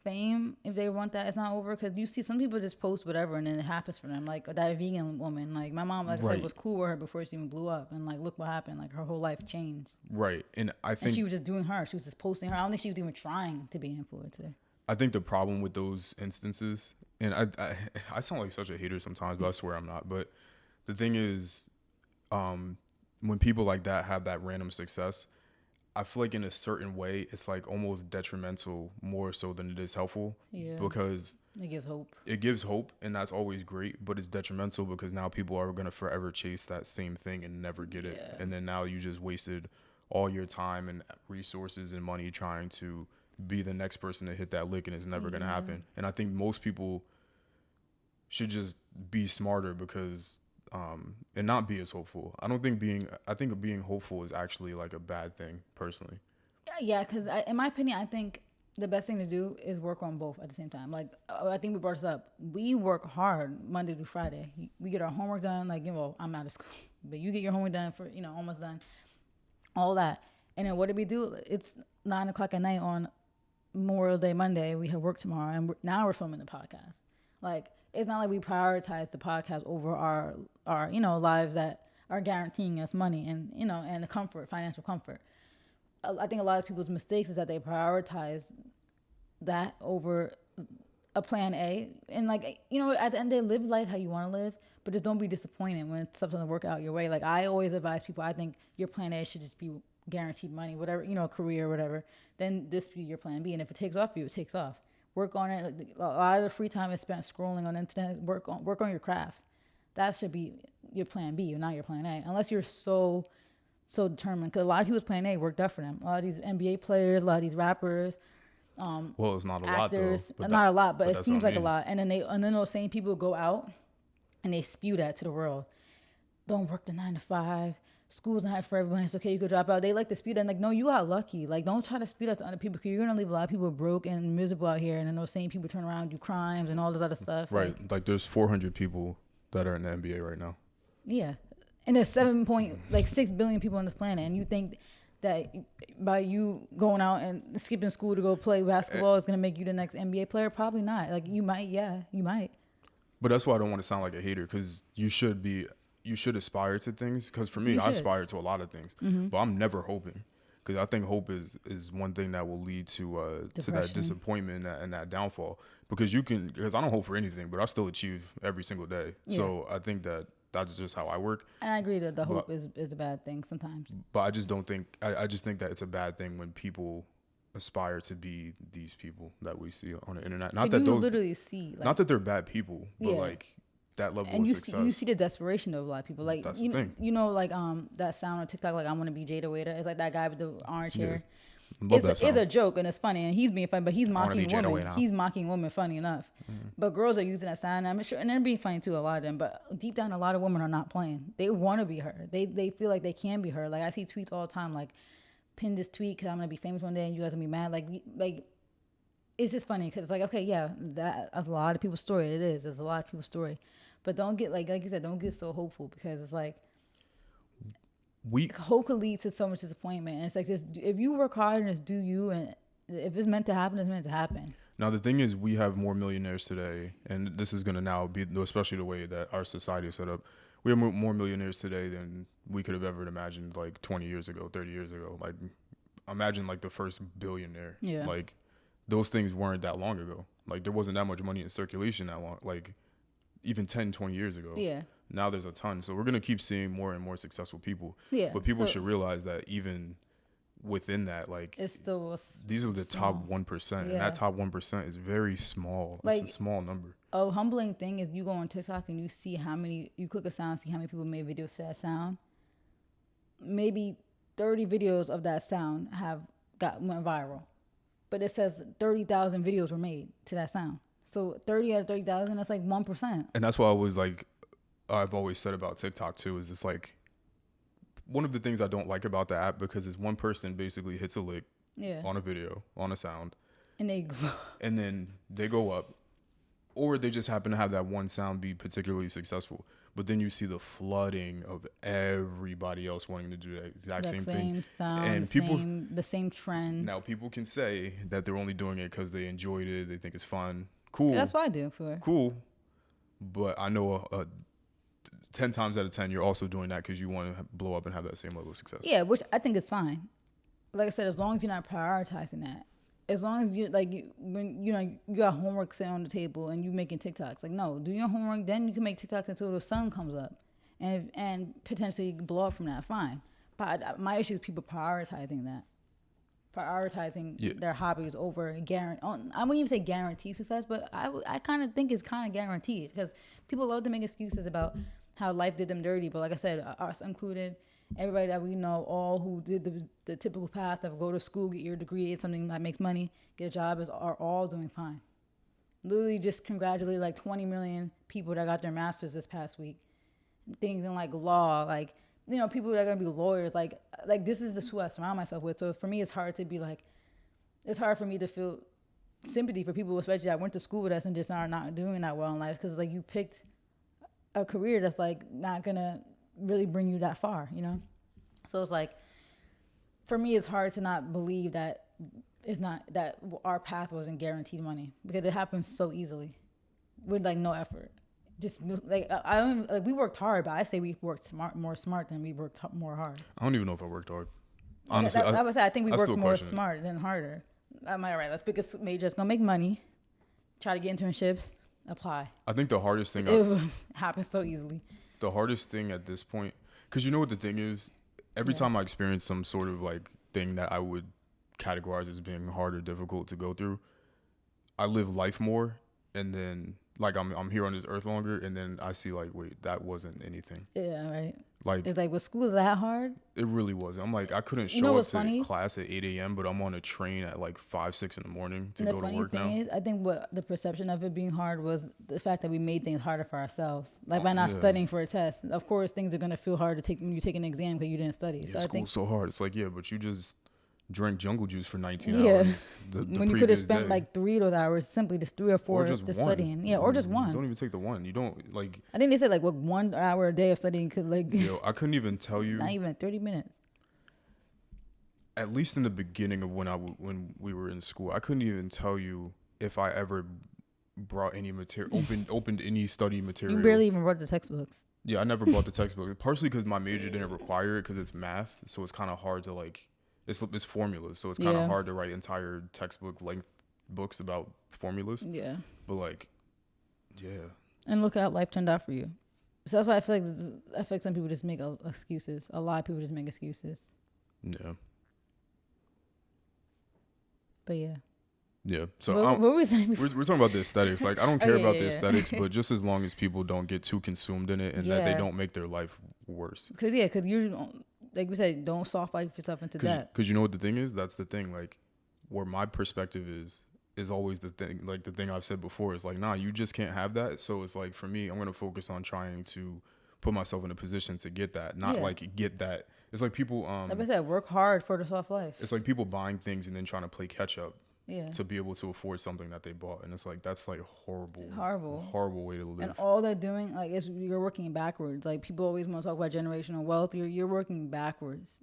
fame, if they want that, it's not over because you see some people just post whatever and then it happens for them. Like that vegan woman, like my mom, like I Right. said, was cool with her before she even blew up, and like look what happened. Like her whole life changed, right, and I and think she was just doing her. She was just posting her. I don't think she was even trying to be an influencer. I think the problem with those instances, and I sound like such a hater sometimes, but I swear I'm not. But the thing is, when people like that have that random success, I feel like in a certain way, it's like almost detrimental more so than it is helpful. Yeah. Because It gives hope. it gives hope, and that's always great, but it's detrimental because now people are going to forever chase that same thing and never get it. Yeah. And then now you just wasted all your time and resources and money trying to be the next person to hit that lick, and it's never going to happen. And I think most people should just be smarter because and not be as hopeful. I think being hopeful is actually like a bad thing personally. Yeah, because in my opinion, I think the best thing to do is work on both at the same time. Like I think we brought this up. We work hard Monday through Friday. We get our homework done. Like I'm out of school, but you get your homework done for almost done, all that. And then what do we do? It's 9:00 at night on Memorial Day Monday. We have work tomorrow, and now we're filming the podcast. Like it's not like we prioritize the podcast over our lives that are guaranteeing us money and and the comfort, financial comfort. I think a lot of people's mistakes is that they prioritize that over a plan A. And like, at the end of the day, live life how you want to live, but just don't be disappointed when stuff doesn't work out your way. Like I always advise people, I think your plan A should just be guaranteed money, whatever, career, whatever. Then this be your plan B. And if it takes off for you, it takes off. Work on it. A lot of the free time is spent scrolling on the internet. Work on your crafts. That should be your plan B, not your plan A. Unless you're so determined, because a lot of people's plan A worked out for them. A lot of these NBA players, a lot of these rappers, Well, it's not a actors, lot though. not a lot, but it that's seems what I like a mean. lot. And then those same people go out and they spew that to the world. Don't work the 9 to 5. School's not for everyone. It's okay. You could drop out. They like to spew that. And like, no, you got lucky. Like, don't try to spew that to other people because you're gonna leave a lot of people broke and miserable out here. And then those same people turn around and do crimes and all this other stuff. Right. Like, Like there's 400 people that are in the NBA right now. yeah. And there's 7.6 billion people on this planet, and you think that by you going out and skipping school to go play basketball is gonna make you the next NBA player? Probably not. Like you might, yeah, you might. But that's why I don't want to sound like a hater because you should aspire to things. Because for me, You I should. aspire to a lot of things, but I'm never hoping because I think hope is one thing that will lead to that Depression. disappointment and that downfall. Because because I don't hope for anything, but I still achieve every single day. So I think that's just how I work. And I agree that the hope is a bad thing sometimes. But I just don't think I just think that it's a bad thing when people aspire to be these people that we see on the internet. Like, you literally see, like, not that they're bad people, but Yeah. like that level and of you success. you see the desperation of a lot of people. Like, That's the thing. you know, like that sound on TikTok, like I want to be Jada Waiter. It's like that guy with the orange hair. Love that It's sound. a joke and it's funny and he's being funny, but he's wanna be mocking Jada women. Waiter. He's mocking women, funny enough. But girls are using that sound. And I'm sure, and they're being funny too, a lot of them. But deep down, a lot of women are not playing. They want to be her. They feel like they can be her. Like I see tweets all the time, like pin this tweet because I'm gonna be famous one day and you guys gonna be mad. Like it's just funny because it's like, okay, yeah, that's a lot of people's story. It is. It's a lot of people's story. But don't get like you said, don't get so hopeful because it's like hope could lead to so much disappointment. And it's like just if you work hard and just do you, and if it's meant to happen, it's meant to happen. Now the thing is, we have more millionaires today, and this is going to now be, especially the way that our society is set up. We have more millionaires today than we could have ever imagined, like 20 years ago, 30 years ago. Like, imagine like the first billionaire. Yeah. Like, those things weren't that long ago. Like, there wasn't that much money in circulation that long. Like, even 10, 20 years ago. Yeah. Now there's a ton. So we're going to keep seeing more and more successful people. Yeah, But people so- should realize that even within that, like, It's still these are the top 1%, and Yeah. that top 1% is very small. Like- It's a small number. a humbling thing is you go on TikTok and you see how many, you click a sound, see how many people made videos to that sound. Maybe 30 videos of that sound went viral, but it says 30,000 videos were made to that sound. So 30 out of 30,000, that's like 1%. And that's why I was like, I've always said about TikTok too, is it's like one of the things I don't like about the app, because it's one person basically hits a lick Yeah. on a video, on a sound, And they, and then they go up, or they just happen to have that one sound be particularly successful. But then you see the flooding of everybody else wanting to do that exact that same same thing. sound, And the same trend. Now people can say that they're only doing it because they enjoyed it, they think it's fun. Cool. That's what I do for it. Cool. But I know 10 times out of 10, you're also doing that because you want to blow up and have that same level of success. Yeah, which I think is fine. Like I said, as long as you're not prioritizing that. As long as when you got homework sitting on the table and you making TikToks, like no, do your homework, then you can make TikToks until the sun comes up, and potentially blow up from that. Fine, but my issue is people prioritizing that, their hobbies over guarantee. I wouldn't even say guarantee success, but I kind of think it's kind of guaranteed because people love to make excuses about how life did them dirty. But like I said, us included. Everybody that we know, all who did the typical path of go to school, get your degree, it's something that makes money, get a job, are all doing fine. Literally just congratulated like 20 million people that got their masters this past week. Things in like law, like, people that are going to be lawyers, like this is just who I surround myself with. So for me, it's hard to be like, it's hard for me to feel sympathy for people, especially that went to school with us and just are not doing that well in life. Because like you picked a career that's like not going to really bring you that far, So it's like, for me, it's hard to not believe that it's not, that our path wasn't guaranteed money, because it happens so easily with like no effort. Just like I don't like, we worked hard, but I say we worked more smart than we worked more hard. I don't even know if I worked hard. Honestly, I would say I think we worked still more question it. smart than harder. Am I right? Let's pick a major that's gonna make money. Try to get internships. Apply. I think the hardest thing It happens so easily. the hardest thing at this point, because you know what the thing is, every time I experience some sort of like thing that I would categorize as being hard or difficult to go through, I live life more, and then like I'm here on this earth longer, and then I see like, wait, that wasn't anything. Yeah, right. Like It's like, was school that hard? it really wasn't. I'm like, I couldn't You know show up what's to funny? class at 8 a.m., but I'm on a train at like 5, 6 in the morning to And the go to funny work now. thing is, I think what the perception of it being hard was the fact that we made things harder for ourselves. Like by not Yeah. studying for a test. Of course, things are gonna feel hard to take when you take an exam because you didn't study. Yeah, So I think school's so hard. It's like, yeah, but you just drank jungle juice for 19 Yeah. hours. The when you could have previous spent day. like 3 of those hours, simply just 3 or 4 or just one. studying. Yeah, or just You one. don't even take the one. You don't like. I think they said like 1 hour a day of studying could like Yo, I couldn't even tell you. not even 30 minutes. At least in the beginning of when we were in school, I couldn't even tell you if I ever brought any material, opened any study material. You barely even read the textbooks. Yeah, I never bought the textbook. Partially because my major didn't require it because it's math, so it's kind of hard to like. It's formulas, so it's kind of Yeah. hard to write entire textbook length books about formulas. Yeah. But like, yeah, And look how life turned out for you. So that's why I feel like some people just make excuses. A lot of people just make excuses. yeah. But yeah. Yeah. So What were we saying we're before? talking about the aesthetics. Like, I don't care yeah, about yeah, the yeah. aesthetics, but just as long as people don't get too consumed in it and that they Yeah. don't make their life worse. Because you, like we said, don't soft life yourself into debt. Because you know what the thing is? That's the thing. Like, where my perspective is always the thing. Like, the thing I've said before is like, nah, you just can't have that. So it's like, for me, I'm going to focus on trying to put myself in a position to get that, not Yeah. like get that. It's like people, Like I said, work hard for the soft life. it's like people buying things and then trying to play catch up Yeah. to be able to afford something that they bought. And it's like, that's like horrible way to live. And all they're doing, like, is you're working backwards. Like, people always want to talk about generational wealth. You're working backwards.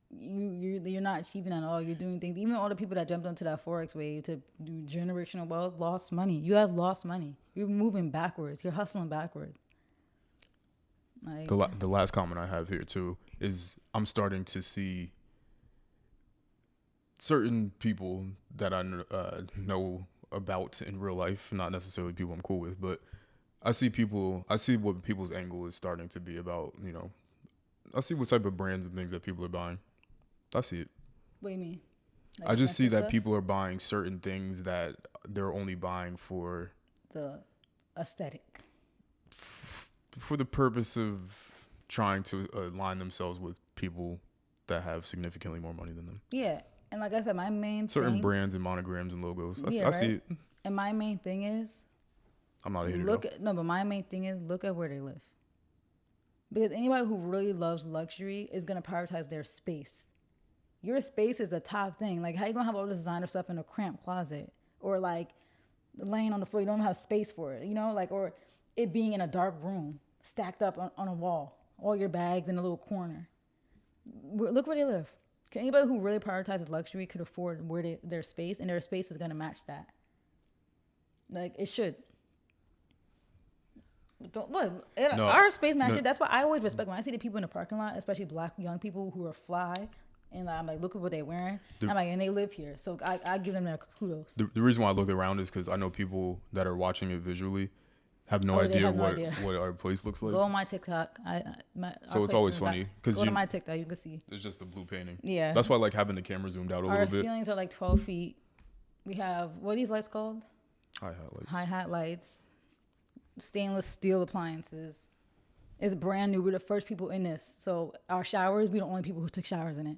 You're not achieving at all. You're doing things. Even all the people that jumped onto that forex wave to do generational wealth lost money. You guys lost money. You're moving backwards. You're hustling backwards. Like, The last comment I have here too is I'm starting to see certain people that I know about in real life, not necessarily people I'm cool with, but I see what people's angle is starting to be about, you know, I see what type of brands and things that people are buying. I see it. what do you mean? Like I just see expensive that stuff? people are buying certain things that they're only buying for The aesthetic. the purpose of trying to align themselves with people that have significantly more money than them. Yeah. And like I said, my main Certain thing, brands and monograms and logos. yeah, I see right? it. And my main thing is I'm not a hater. look but my main thing is look at where they live. Because anybody who really loves luxury is gonna prioritize their space. Your space is the top thing. Like, how you gonna have all this designer stuff in a cramped closet, or like laying on the floor? You don't have space for it, you know, like, or it being in a dark room, stacked up on a wall, all your bags in a little corner. Look where they live. Can anybody who really prioritizes luxury could afford their space, and their space is gonna match that. Like, it should. No, Our space matches. no. That's why I always respect when I see the people in the parking lot, especially black young people who are fly, and I'm like, look at what they're wearing. I'm like, and they live here, so I give them their kudos. The reason why I look around is because I know people that are watching it visually have no they idea have no what idea. what our place looks like. Go on my TikTok. So it's always funny, 'cause go to you- my TikTok, you can see. It's just the blue painting. Yeah. That's why I like having the camera zoomed out a Our little bit. ceilings are like 12 feet. We have what are these lights called? Hi highlights. High hat lights, stainless steel appliances. It's brand new. We're the first people in this. So our showers, we're the only people who took showers in it.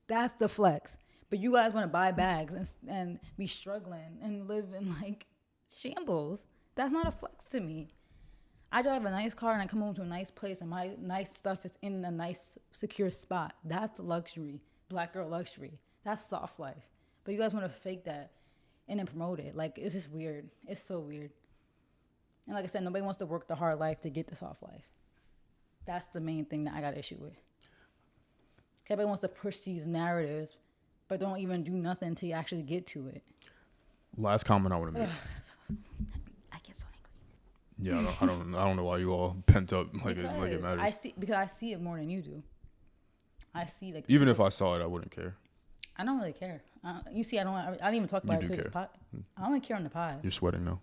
That's the flex. But you guys want to buy bags and be struggling and live in like shambles. That's not a flex to me. I drive a nice car and I come home to a nice place and my nice stuff is in a nice secure spot. That's luxury. Black girl luxury. That's soft life. But you guys want to fake that and then promote it. Like, it's just weird. It's so weird. And like I said, nobody wants to work the hard life to get the soft life. That's the main thing that I got an issue with. Everybody wants to push these narratives, but don't even do nothing until you actually get to it. Last comment I want to make. I get so angry. Yeah, I don't know why you all pent up like it Because matters. I see it more than you do. I see like Even if I saw it, I wouldn't care. I don't really care. You see, I don't even talk about You it do to this care. pod. I only care on the pod. You're sweating now.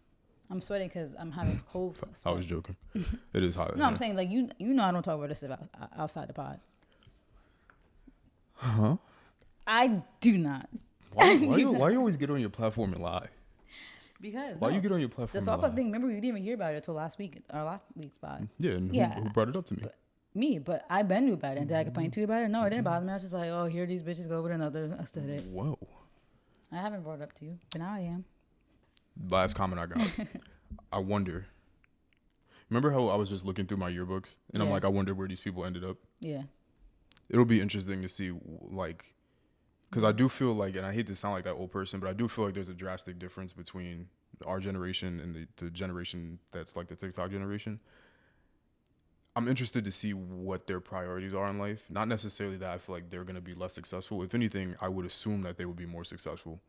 I'm sweating because I'm having cold. I was joking. It is hot. No, I'm saying like you know I don't talk about this stuff outside the pod. Huh? I do not. Why you always get on your platform and lie? Because Why no. you get on your platform The and soft lie? life thing, remember we didn't even hear about it until last week's pod. Yeah, and Yeah. who brought it up to me? Me, but I been knew about it. Did I complain to you about it? No, it didn't bother me. I was just like, oh, here these bitches go with another aesthetic. Whoa. I haven't brought it up to you, but now I am. Last comment I got. I wonder. Remember how I was just looking through my yearbooks and I'm Yeah. like, I wonder where these people ended up. Yeah. It'll be interesting to see, like, because I do feel like, and I hate to sound like that old person, but I do feel like there's a drastic difference between our generation and the generation that's like the TikTok generation. I'm interested to see what their priorities are in life. Not necessarily that I feel like they're going to be less successful. If anything, I would assume that they would be more successful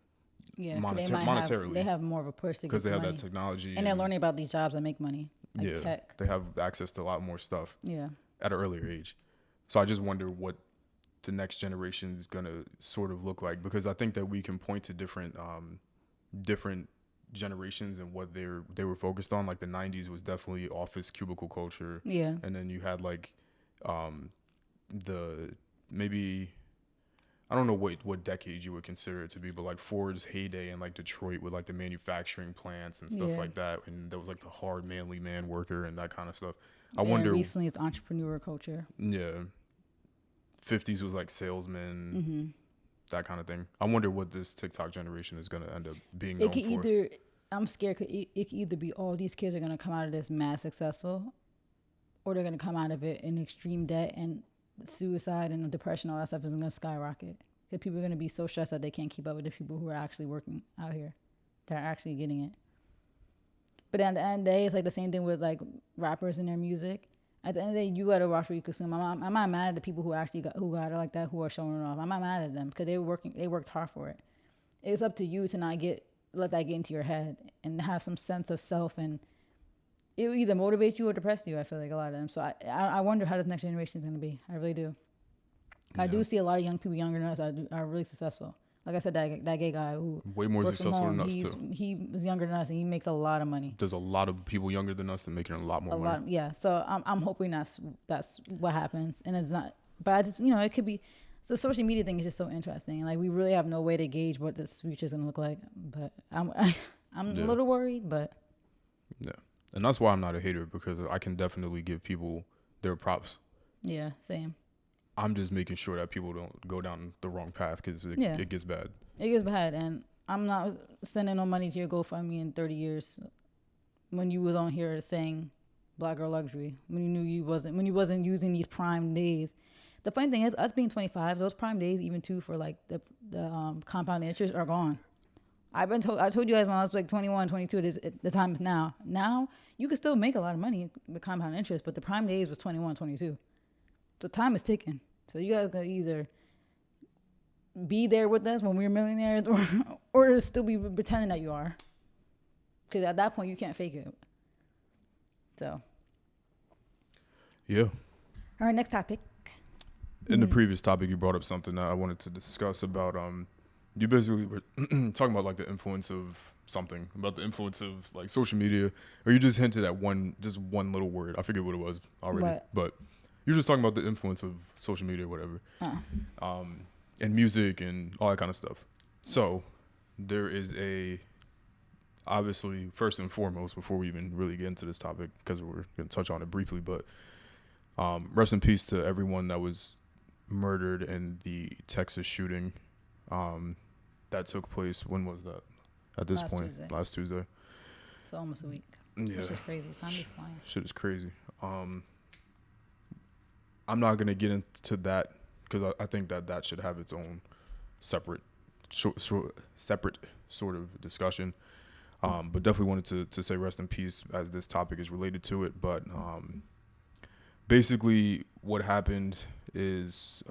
Yeah. 'Cause monetarily. they have more of a push to get because they have money. that technology. And they're learning about these jobs that make money, like yeah, tech. they have access to a lot more stuff Yeah. at an earlier age. So I just wonder what the next generation is going to sort of look like, because I think that we can point to different generations and what they were focused on. Like the 90s was definitely office cubicle culture. Yeah. And then you had like the maybe I don't know what decade you would consider it to be, but like Ford's heyday in like Detroit with like the manufacturing plants and stuff Yeah. like that, and there was like the hard manly man worker and that kind of stuff. I And wonder, recently it's entrepreneur culture. yeah, 50s was like salesman, Mm-hmm. that kind of thing. I wonder what this TikTok generation is going to end up being It known could for. either, I'm scared, it could either be all these kids are going to come out of this mad successful, or they're going to come out of it in extreme debt, and suicide and depression, all that stuff is going to skyrocket. Because people are going to be so stressed that they can't keep up with the people who are actually working out here. They're actually getting it. But at the end of the day, it's like the same thing with like rappers and their music. At the end of the day, you gotta watch what you consume. I'm not mad at the people who actually got it like that, who are showing it off. I'm not mad at them because they worked hard for it. It's up to you to not let that get into your head and have some sense of self, and it will either motivate you or depress you. I feel like a lot of them. So I wonder how this next generation is gonna be. I really do. I do see a lot of young people younger than us are really successful. Like I said, that gay guy who Way more works from successful than home, us, too. he was younger than us and he makes a lot of money. There's a lot of people younger than us that making a lot more money. Yeah. So I'm hoping that's what happens, and it's not. But I just it could be. So the social media thing is just so interesting, and like we really have no way to gauge what this future is gonna look like. But I'm a little worried, but Yeah, and that's why I'm not a hater, because I can definitely give people their props. yeah, same. I'm just making sure that people don't go down the wrong path, because it gets bad. It gets bad, and I'm not sending no money to your GoFundMe in 30 years. When you was on here saying Black Girl Luxury, when you knew you wasn't using these prime days. The funny thing is, us being 25, those prime days, even too, for like the compound interest are gone. I told you guys when I was like 21, 22, the time is now. Now you can still make a lot of money with compound interest, but the prime days was 21, 22. So time is ticking. So you guys gotta either be there with us when we're millionaires, or still be pretending that you are. Because at that point you can't fake it. So. Yeah. All right, next topic. In the previous topic, you brought up something that I wanted to discuss about. You basically were talking about like the influence of something, about the influence of like social media, or you just hinted at one little word. I forget what it was already, What? but you're just talking about the influence of social media, or whatever, and music and all that kind of stuff. So there is obviously, first and foremost, before we even really get into this topic, because we're going to touch on it briefly, but rest in peace to everyone that was murdered in the Texas shooting that took place. When was that? At this point, Tuesday. last Tuesday. So almost a week. Yeah, Which is crazy. Time is flying. shit is crazy. I'm not gonna get into that because I think that should have its own separate sort of discussion. But definitely wanted to say rest in peace, as this topic is related to it. But basically what happened is,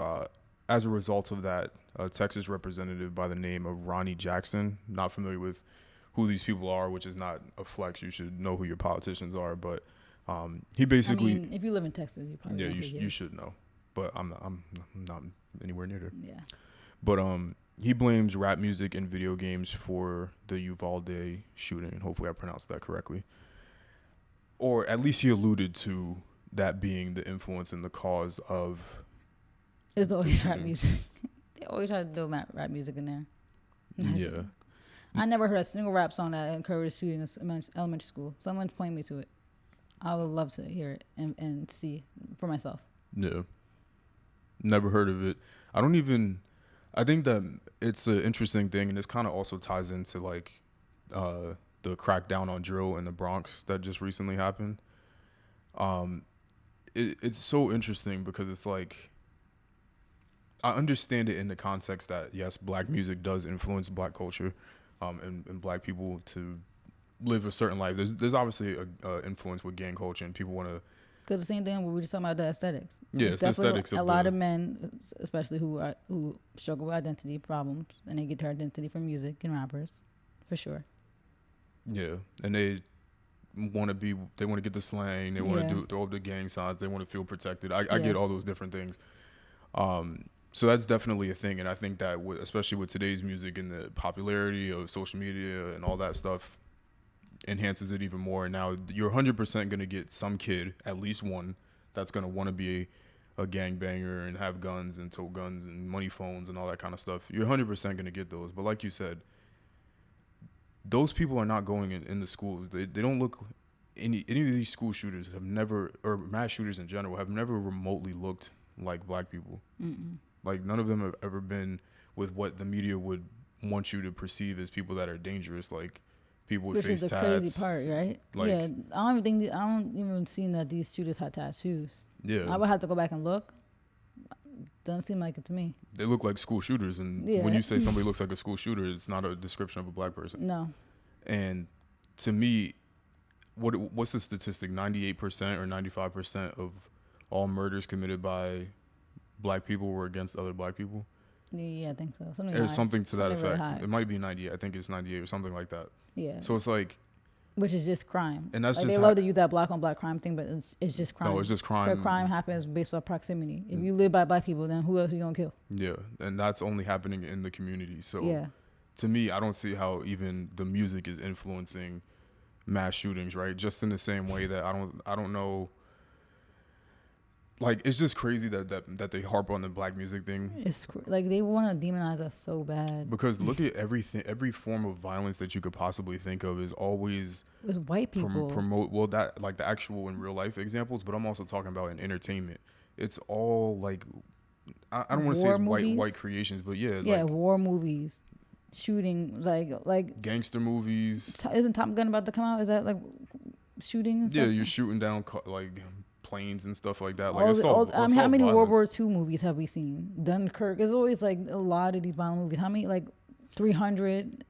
as a result of that, a Texas representative by the name of Ronnie Jackson, not familiar with who these people are, which is not a flex. You should know who your politicians are. But he basically... I mean, if you live in Texas, you probably know who he you is. should know. But I'm not anywhere near there. Yeah. But he blames rap music and video games for the Uvalde shooting, and hopefully I pronounced that correctly. Or at least he alluded to that being the influence and the cause of... It's always rap music. They always try to do rap music in there. Yeah. I never heard a single rap song that encouraged shootings in elementary school. Someone point me to it. I would love to hear it and see for myself. Yeah. Never heard of it. I think that it's an interesting thing, and this kind of also ties into like the crackdown on drill in the Bronx that just recently happened. It's so interesting because it's like, I understand it in the context that yes, black music does influence black culture, and black people to live a certain life. There's obviously a influence with gang culture, and people want to... Because the same thing we were just talking about, the aesthetics. Yeah, There's it's the definitely aesthetics of a lot of men, especially who struggle with identity problems, and they get their identity from music and rappers, for sure. Yeah, and they want to get the slang, they want to throw up the gang signs, they want to feel protected. I get all those different things. So that's definitely a thing, and I think that especially with today's music and the popularity of social media and all that stuff, enhances it even more. And now you're 100% going to get some kid, at least one, that's going to want to be a gangbanger and have guns and tote guns and money phones and all that kind of stuff, you're 100% going to get those. But like you said, those people are not going in the schools. They don't look. Any of these school shooters have never, or mass shooters in general, have never remotely looked like black people. Mm-mm. Like none of them have ever been with what the media would want you to perceive as people that are dangerous, like people with Which face is the tats. crazy part, right? Like, yeah, I don't even see that these shooters had tattoos. yeah, I would have to go back and look. Doesn't seem like it to me. they look like school shooters, and Yeah. when you say somebody looks like a school shooter, it's not a description of a black person. No. And to me, what's the statistic? 98% or 95% of all murders committed by black people were against other black people. Yeah, I think so. Something Or high. something to that Something really effect. high. It might be 98. I think it's 98 or something like that. Yeah. So it's like, Which is just crime. And that's like just they love to use that black on black crime thing, but it's just crime. no, it's just crime. But crime happens based on proximity. If you live by black people, then who else are you gonna kill? Yeah, and that's only happening in the community. So Yeah. to me, I don't see how even the music is influencing mass shootings, right? Just in the same way that I don't know. Like, it's just crazy that they harp on the black music thing, It's like they want to demonize us so bad. because look at every form of violence that you could possibly think of is always It's white people. promote, well, that like the actual in real life examples, but I'm also talking about in entertainment. It's all like, I don't want to say War it's movies? white creations, but yeah, Yeah, like war movies, shooting, like gangster movies. isn't Top Gun about to come out? Is that like shooting? And Yeah, stuff? you're shooting down like planes and stuff like that. Like, All it's the- all, all- I mean, it's how all many World War violence. II movies have we seen? Dunkirk. There's always like a lot of these violent movies. How many? Like 300.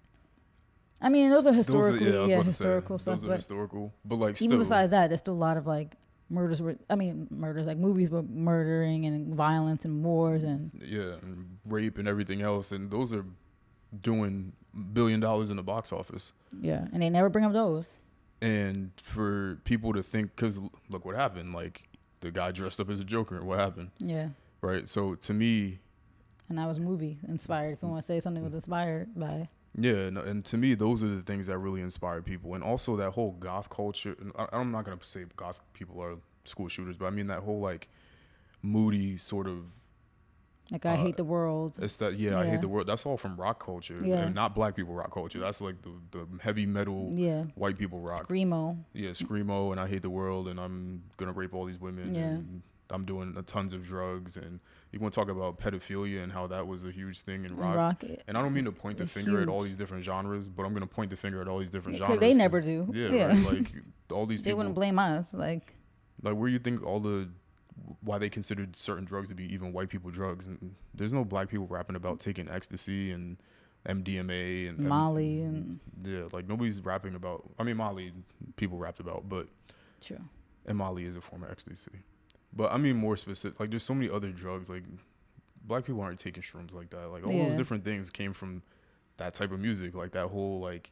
I mean, those are Those are- historically, I was about to historical say, stuff. those are But historical, but like even still, besides that, there's still a lot of like murders. Murders like movies with murdering and violence and wars and yeah, and rape and everything else, and those are doing $1 billion in the box office. yeah, and they never bring up those. And for people to think, because look what happened, like the guy dressed up as a Joker. What happened, Yeah, right? So to me, and that was movie inspired. If you want to say something was inspired by, yeah, and to me, those are the things that really inspire people. And also that whole goth culture. And I'm not going to say goth people are school shooters, but I mean that whole like moody sort of, like I hate the world. it's that, yeah, I Yeah. hate the world. That's all from rock culture. Yeah. And not black people rock culture. That's like the heavy metal Yeah, white people rock. screamo. Yeah, screamo, and I hate the world, and I'm going to rape all these women. Yeah. And I'm doing tons of drugs. And you want to talk about pedophilia and how that was a huge thing in rock. Rock. And I don't mean to point the It's finger at all huge. these different genres, but I'm going to point the finger at all these different Because genres. they never do. Yeah, Yeah. right? Like all these They people. wouldn't blame us. Like, Like, where you think why they considered certain drugs to be even white people drugs. And there's no black people rapping about taking ecstasy and MDMA and Molly and yeah, like nobody's rapping about. I mean, Molly people rapped about, but true. and Molly is a form of ecstasy. But I mean more specific. Like there's so many other drugs. Like black people aren't taking shrooms like that. Like all those Yeah. different things came from that type of music. Like that whole like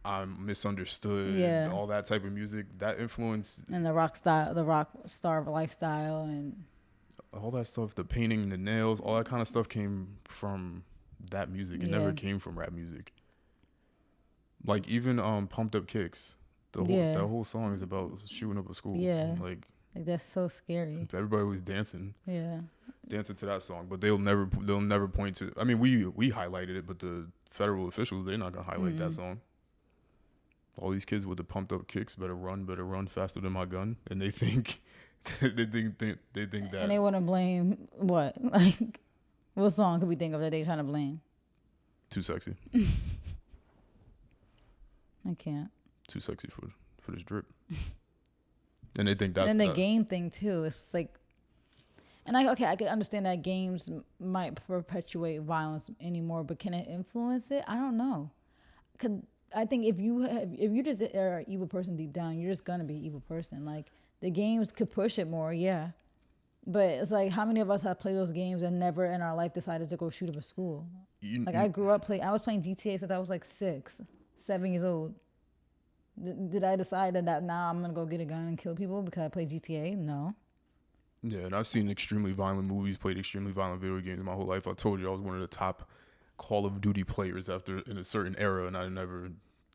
I'm misunderstood. Yeah. All that type of music. That influence. And the rock star lifestyle, and All that stuff, the painting, the nails, all that kind of stuff came from that music. It never Yeah. came from rap music. Like even Pumped Up Kicks. Yeah. That whole song is about shooting up a school. Yeah. Like that's so scary. everybody was dancing Yeah, to that song, but they'll never point to. I mean, we highlighted it, but the federal officials, they're not gonna highlight that song. All these kids with the pumped up kicks better run faster than my gun, and they think they think that. and they want to blame what? Like, what song could we think of that they trying to blame? Too sexy. I can't. Too sexy for this drip. And they think that's And then the that- game thing too. It's like, and I can understand that games might perpetuate violence anymore, but can it influence it? I don't know. I think if you just are an evil person deep down, you're just gonna be an evil person. Like the games could push it more, yeah. But it's like, how many of us have played those games and never in our life decided to go shoot up a school? Like I grew up I was playing GTA since I was like 6, 7 years old. Did I decide that now I'm gonna go get a gun and kill people because I play GTA? No. Yeah, and I've seen extremely violent movies, played extremely violent video games my whole life. I told you I was one of the top Call of Duty players in a certain era, and I never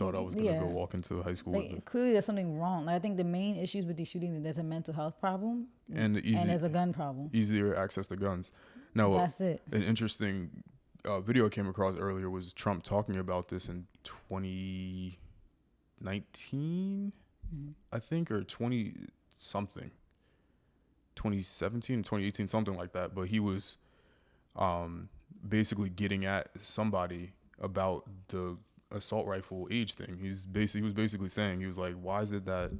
thought I was gonna go walk into high school with Like it. clearly, there's something wrong. Like I think the main issues with these shootings is there's a mental health problem And and there's a gun problem. easier access to guns. Now, That's it. an interesting video I came across earlier was Trump talking about this in 2019, I think, or 20 something, 2017, 2018, something like that. But he was basically getting at somebody about the assault rifle age thing. He was basically saying, he was like, why is it that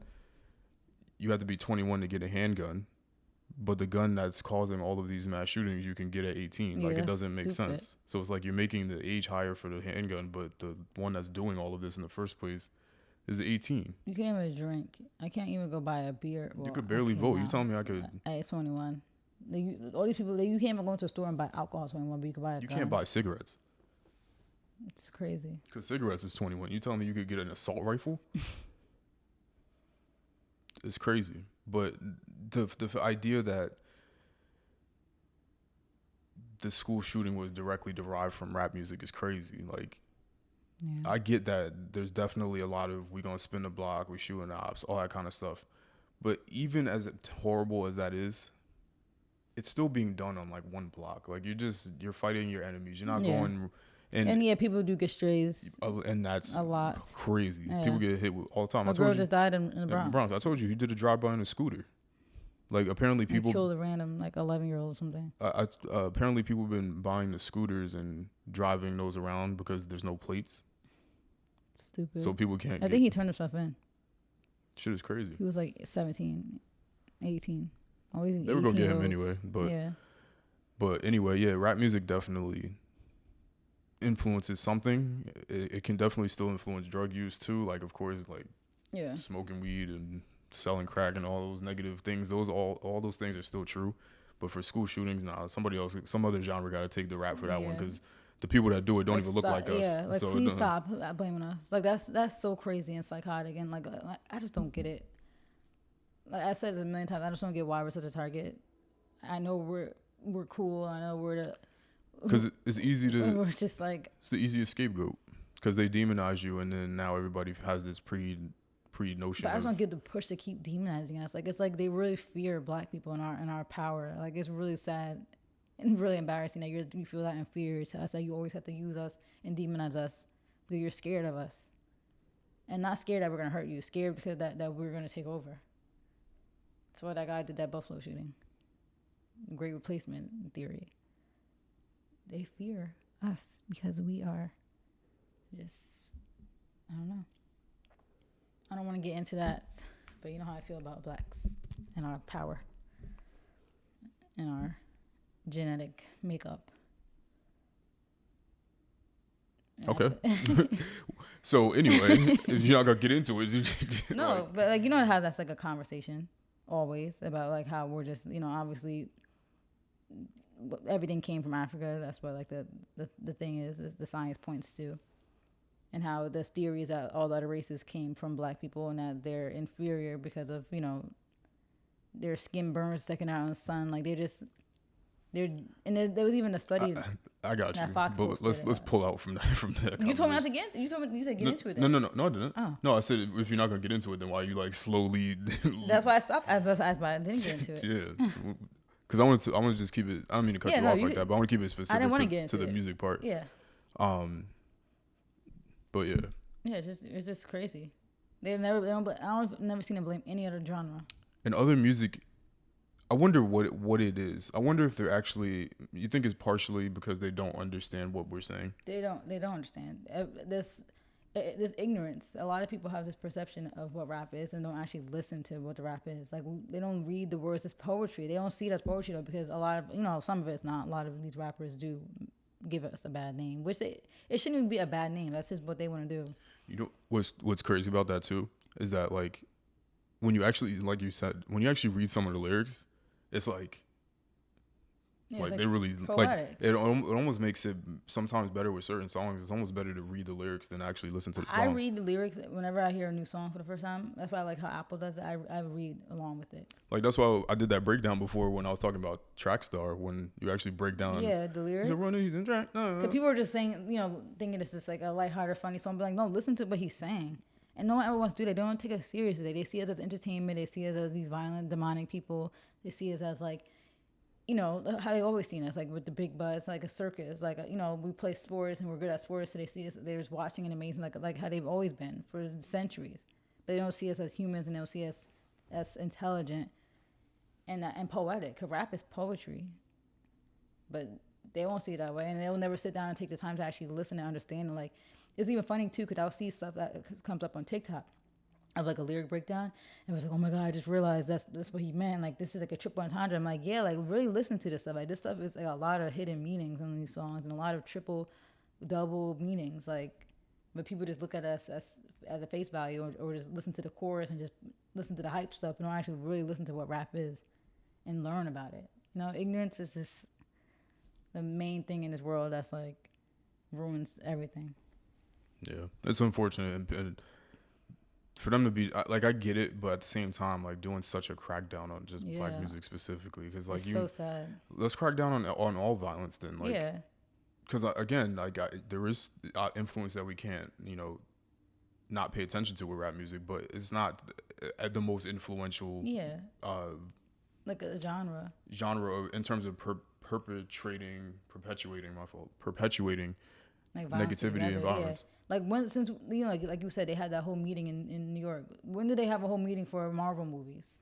you have to be 21 to get a handgun, but the gun that's causing all of these mass shootings you can get at 18? Like, it doesn't make sense. So it's like you're making the age higher for the handgun, but the one that's doing all of this in the first place is 18. You can't even drink. I can't even go buy a beer. Well, You could barely vote. You telling me I could? At 21. All these people, you can't even go into a store and buy alcohol at 21, but you can buy a You gun. can't buy cigarettes It's crazy. because cigarettes is 21. You telling me you could get an assault rifle? It's crazy. But the idea that the school shooting was directly derived from rap music is crazy. Like, Yeah. I get that there's definitely a lot of we gonna spin the block, we shooting the ops, all that kind of stuff. But even as horrible as that is, it's still being done on like one block. Like, you're fighting your enemies. You're not going And yeah, people do get strays and that's a lot. crazy. Yeah. People get hit all the time. A girl just died in the Bronx. I told you he did a drive-by in a scooter. Like, apparently He people killed a random like 11-year-old or something. apparently people have been buying the scooters and driving those around because there's no plates, Stupid. so people can't. I think he turned himself in. Shit is crazy. He was like 17, 18. Always They were gonna get him 18-year-olds. anyway, yeah. but anyway, yeah, rap music definitely influences something. It can definitely still influence drug use too. Like, of course, like Yeah. smoking weed and selling crack and all those negative things. Those all those things are still true. But for school shootings, some other genre got to take the rap for that one, because the people that do it don't even look like us. Yeah, like So please stop blaming us. Like that's so crazy and psychotic, and like I just don't get it. Like I said it a million times, I just don't get why we're such a target. I know we're cool. I know we're the because it's easy to we're just like it's the easiest scapegoat, because they demonize you, and then now everybody has this pre notion. But I just don't get the push to keep demonizing us. Like it's like they really fear black people and our power. Like it's really sad and really embarrassing that you feel that inferior to us. That you always have to use us and demonize us because you're scared of us, and not scared that we're gonna hurt you. Scared because that we're gonna take over. That's why that guy did that Buffalo shooting. Great replacement theory. They fear us because we are just, I don't know. I don't want to get into that, but you know how I feel about blacks and our power and our genetic makeup. Okay. So anyway, if you're not gonna get into it, No, but like you know how that's like a conversation always about like how we're just obviously everything came from Africa. That's what like the thing is the science points to, and how this theory is that all the other races came from black people and that they're inferior because of their skin burns second out in the sun. Like and there was even a study. I got you. Fox But posted let's it. pull out from that. You told me not to get. You said get into it. Then. No, I didn't. Oh. No, I said if you're not gonna get into it, then why are you like slowly? That's why I stopped. That's why I didn't get into it. Yeah, because I want to just keep it. I don't mean to cut you off like that, but I want to keep it specific to the music part. Yeah. But yeah. Yeah, it's just crazy. I've never seen them blame any other genre. And other music, I wonder what it is. I wonder if they're actually. You think it's partially because they don't understand what we're saying? They don't understand this ignorance. A lot of people have this perception of what rap is and don't actually listen to what the rap is. Like they don't read the words as poetry. They don't see it as poetry though, because a lot of some of it's not. A lot of these rappers do give us a bad name, which it shouldn't even be a bad name. That's just what they want to do. You know what's crazy about that too is that like when you actually, like you said, when you actually read some of the lyrics, it's like Yeah, Like it's they really poetic. it almost makes it sometimes better with certain songs. It's almost better to read the lyrics than actually listen to the I song. read the lyrics whenever I hear a new song for the first time. That's why I like how Apple does it. I read along with it. Like that's why I did that breakdown before when I was talking about Trackstar, when you actually break down. Yeah, the lyrics. He's a runner, he's in track. Because people are just saying, thinking it's just like a lighthearted, funny song. But like, no, listen to what he's saying. And no one ever wants to do that. They don't take us seriously. They see us as entertainment. They see us as these violent, demonic people. They see us as like, how they always seen us, like with the big butts, like a circus. Like, we play sports and we're good at sports. So they see us, they're just watching and amazing, like how they've always been for centuries. But they don't see us as humans and they don't see us as intelligent and poetic. Because rap is poetry. But they won't see it that way, and they'll never sit down and take the time to actually listen and understand. And like, it's even funny too, because I'll see stuff that comes up on TikTok of like a lyric breakdown, and it was like, oh my god, I just realized that's what he meant. Like, this is like a triple entendre. I'm like, yeah, like really listen to this stuff. Like, this stuff is like a lot of hidden meanings in these songs, and a lot of triple, double meanings. Like, but people just look at us as at the face value, or just listen to the chorus and just listen to the hype stuff, and don't actually really listen to what rap is and learn about it. Ignorance is just the main thing in this world that's like ruins everything. Yeah, it's unfortunate, and for them to be like, I get it, but at the same time, like doing such a crackdown on just black music specifically, because like it's so sad. Let's crack down on all violence then, like, yeah. Because again, like there is influence that we can't, not pay attention to with rap music, but it's not the most influential. Yeah. Like a genre in terms of perpetuating like negativity and violence. Yeah. Like since like you said, they had that whole meeting in New York. When did they have a whole meeting for Marvel movies,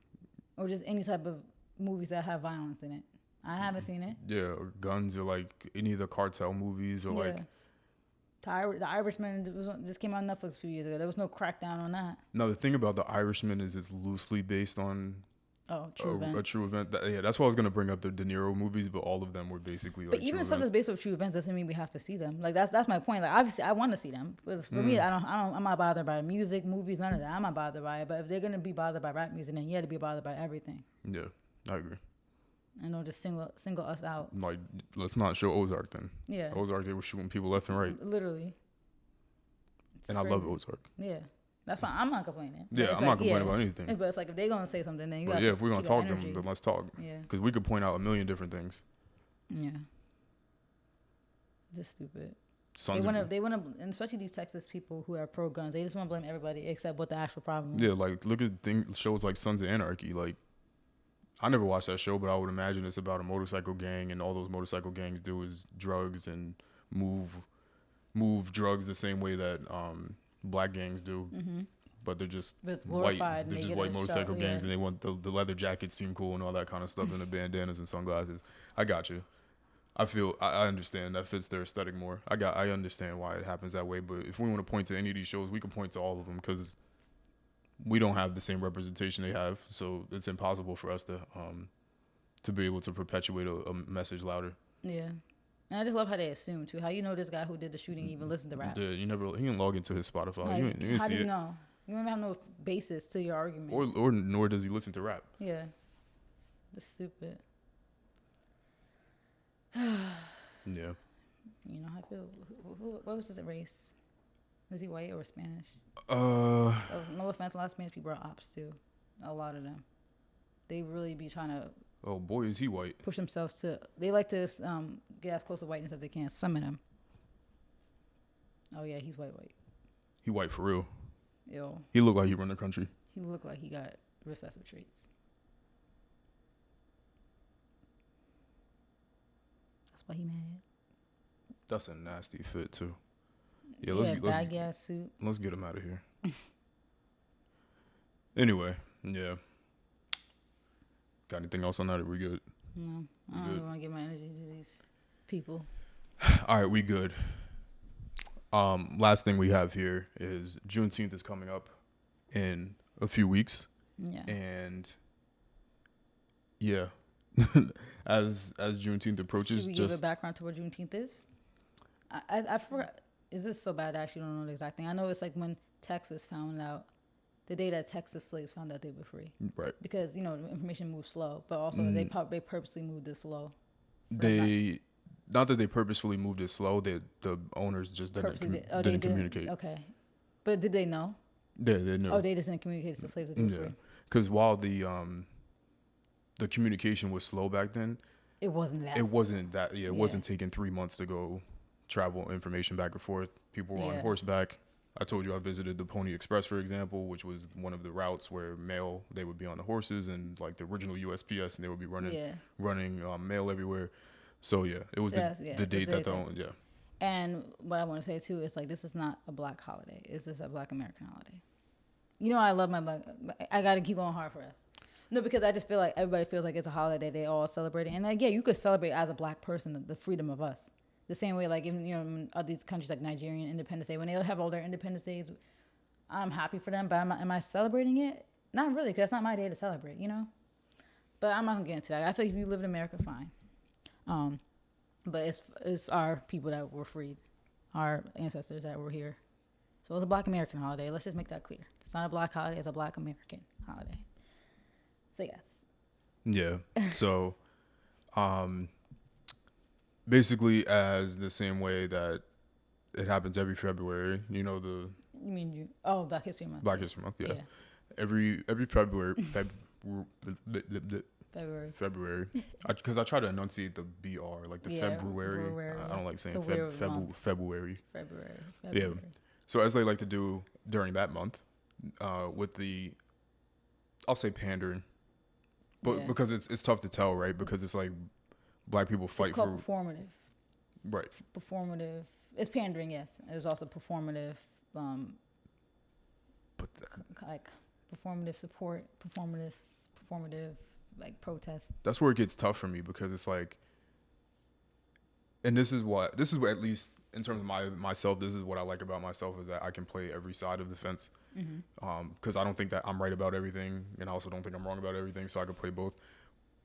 or just any type of movies that have violence in it? I haven't seen it. Yeah, or guns, or like any of the cartel movies, or like the Irishman just came out on Netflix a few years ago. There was no crackdown on that. No, the thing about the Irishman is it's loosely based on a true event. That's why I was gonna bring up the De Niro movies, but all of them were basically like. But even stuff that's based on true events doesn't mean we have to see them. Like that's my point. Like obviously, I want to see them because for me, I'm not bothered by music, movies, none of that. I'm not bothered by it. But if they're gonna be bothered by rap music, then you have to be bothered by everything. Yeah, I agree. And don't just single us out. Like, let's not show Ozark then. Yeah, Ozark, they were shooting people left and right. Literally. And I love Ozark. Yeah. That's fine. I'm not complaining. Yeah, I'm not complaining about anything. But it's like if they're gonna say something, then you guys. Yeah, if we're gonna talk them, then let's talk. Yeah. Because we could point out a million different things. Yeah. Just stupid. Sons they want to, and especially these Texas people who are pro guns. They just want to blame everybody except what the actual problem is. Yeah, like look at shows like Sons of Anarchy. Like, I never watched that show, but I would imagine it's about a motorcycle gang, and all those motorcycle gangs do is drugs and move drugs the same way that black gangs do. Mm-hmm. But they're just white. They're just white motorcycle gangs, and they want the leather jackets seem cool and all that kind of stuff, and the bandanas and sunglasses. I got you. I understand that fits their aesthetic more. I understand why it happens that way. But if we want to point to any of these shows, we can point to all of them because we don't have the same representation they have. So it's impossible for us to be able to perpetuate a message louder. Yeah. And I just love how they assume too. How this guy who did the shooting even listened to rap? Yeah, he didn't log into his Spotify. Like, you didn't how see do you it. know? You don't even have no basis to your argument. Or nor does he listen to rap. Yeah. Just stupid. Yeah. I feel. What was his race? Was he white or Spanish? No offense, a lot of Spanish people are ops too. A lot of them. They really be trying to. Oh boy, is he white? Push themselves to. They like to get as close to whiteness as they can. Some of them. Oh yeah, he's white. He white for real. Yo. He looked like he run the country. He looked like he got recessive traits. That's why he mad. That's a nasty fit too. Yeah, baggy ass suit. Let's get him out of here. Anyway, yeah. Got anything else on that? Or we good? No, I don't even want to give my energy to these people. All right, we good. Last thing we have here is Juneteenth is coming up in a few weeks. Yeah. And yeah, as Juneteenth approaches, should we give a background to what Juneteenth is? I forgot. Is this so bad? I actually don't know the exact thing. I know it's like when Texas found out, the day that Texas slaves found out they were free. Right. Because, information moves slow. But also they purposely moved this slow They, not that they purposefully moved it slow. The owners just Purposely did. Oh, didn't they communicate. didn't. Okay, but did they know? They knew. Oh, they just didn't communicate to the slaves that they were Yeah, free. because while the communication was slow back then, It wasn't that. it wasn't that. Yeah, it Yeah. wasn't taking 3 months to go travel information back and forth. People were on Yeah. horseback. I told you I visited the Pony Express, for example, which was one of the routes where mail, they would be on the horses, and like the original USPS, and they would be running Yeah. mail everywhere. So yeah, it was Yes, yeah, the date the that date the yeah. And what I want to say too is like this is not a black holiday. It's just a black American holiday. You know, I love my black. I got to keep going hard for us. No, because I just feel like everybody feels like it's a holiday they all celebrate it. And like, yeah, you could celebrate as a black person the freedom of us. The same way, like in in other these countries like Nigerian Independence Day, when they have all their Independence Days, I'm happy for them. But am I celebrating it? Not really, because that's not my day to celebrate. You know. But I'm not gonna get into that. I feel like if you live in America, fine. But it's our people that were freed, our ancestors that were here. So it's a Black American holiday. Let's just make that clear. It's not a black holiday. It's a Black American holiday. So yes. Yeah. So, basically, as the same way that it happens every February, you know, the You mean you? Oh, Black History Month. Black History Month. Yeah. Yeah. Every February, February. February, because I try to enunciate the BR, like the Yeah, February. February, I don't like saying it's a weird month. February. February. Yeah. So as they like to do during that month, with the, I'll say pandering, but Yeah. because it's tough to tell, right? Because it's like black people fight It's called for performative. right. Performative. It's pandering, yes. There's also performative, But like performative support, performative, like protests. that's where it gets tough for me because it's like, and this is what at least in terms of myself, this is what I like about myself is that I can play every side of the fence. Because I don't think that I'm right about everything, and I also don't think I'm wrong about everything, so I can play both.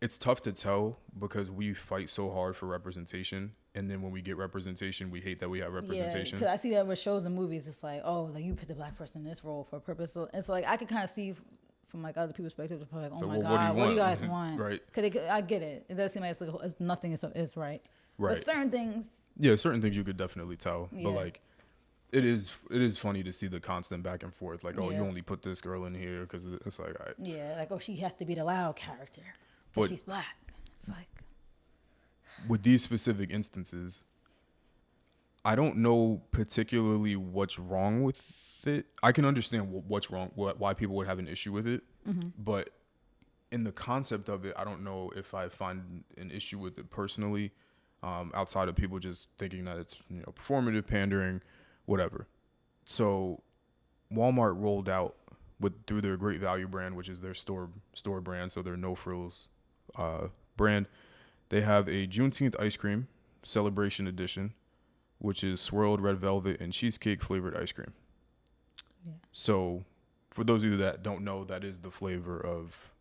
It's tough to tell because we fight so hard for representation, and then when we get representation, we hate that we have representation. Yeah, because I see that with shows and movies. It's like, oh, like you put the black person in this role for a purpose. So it's like I could kind of see from like other people's perspective, like, oh So, my well, god, what do you guys want? Right. Because I get it. It does seem like it's nothing is right. Right. But certain things, Yeah, certain things you could definitely tell, Yeah. but like, it is funny to see the constant back and forth. Like, oh, Yeah. you only put this girl in here because it's like, all right. yeah, like oh, she has to be the loud character, but But- she's black. It's like, With these specific instances, I don't know particularly what's wrong with it. I can understand what's wrong, why people would have an issue with it, but in the concept of it, I don't know if I find an issue with it personally, outside of people just thinking that it's performative pandering, whatever. So, Walmart rolled out through their Great Value brand, which is their store brand, so their No Frills brand. They have a Juneteenth ice cream celebration edition, which is swirled red velvet and cheesecake flavored ice cream. yeah, So, for those of you that don't know, that is the flavor of,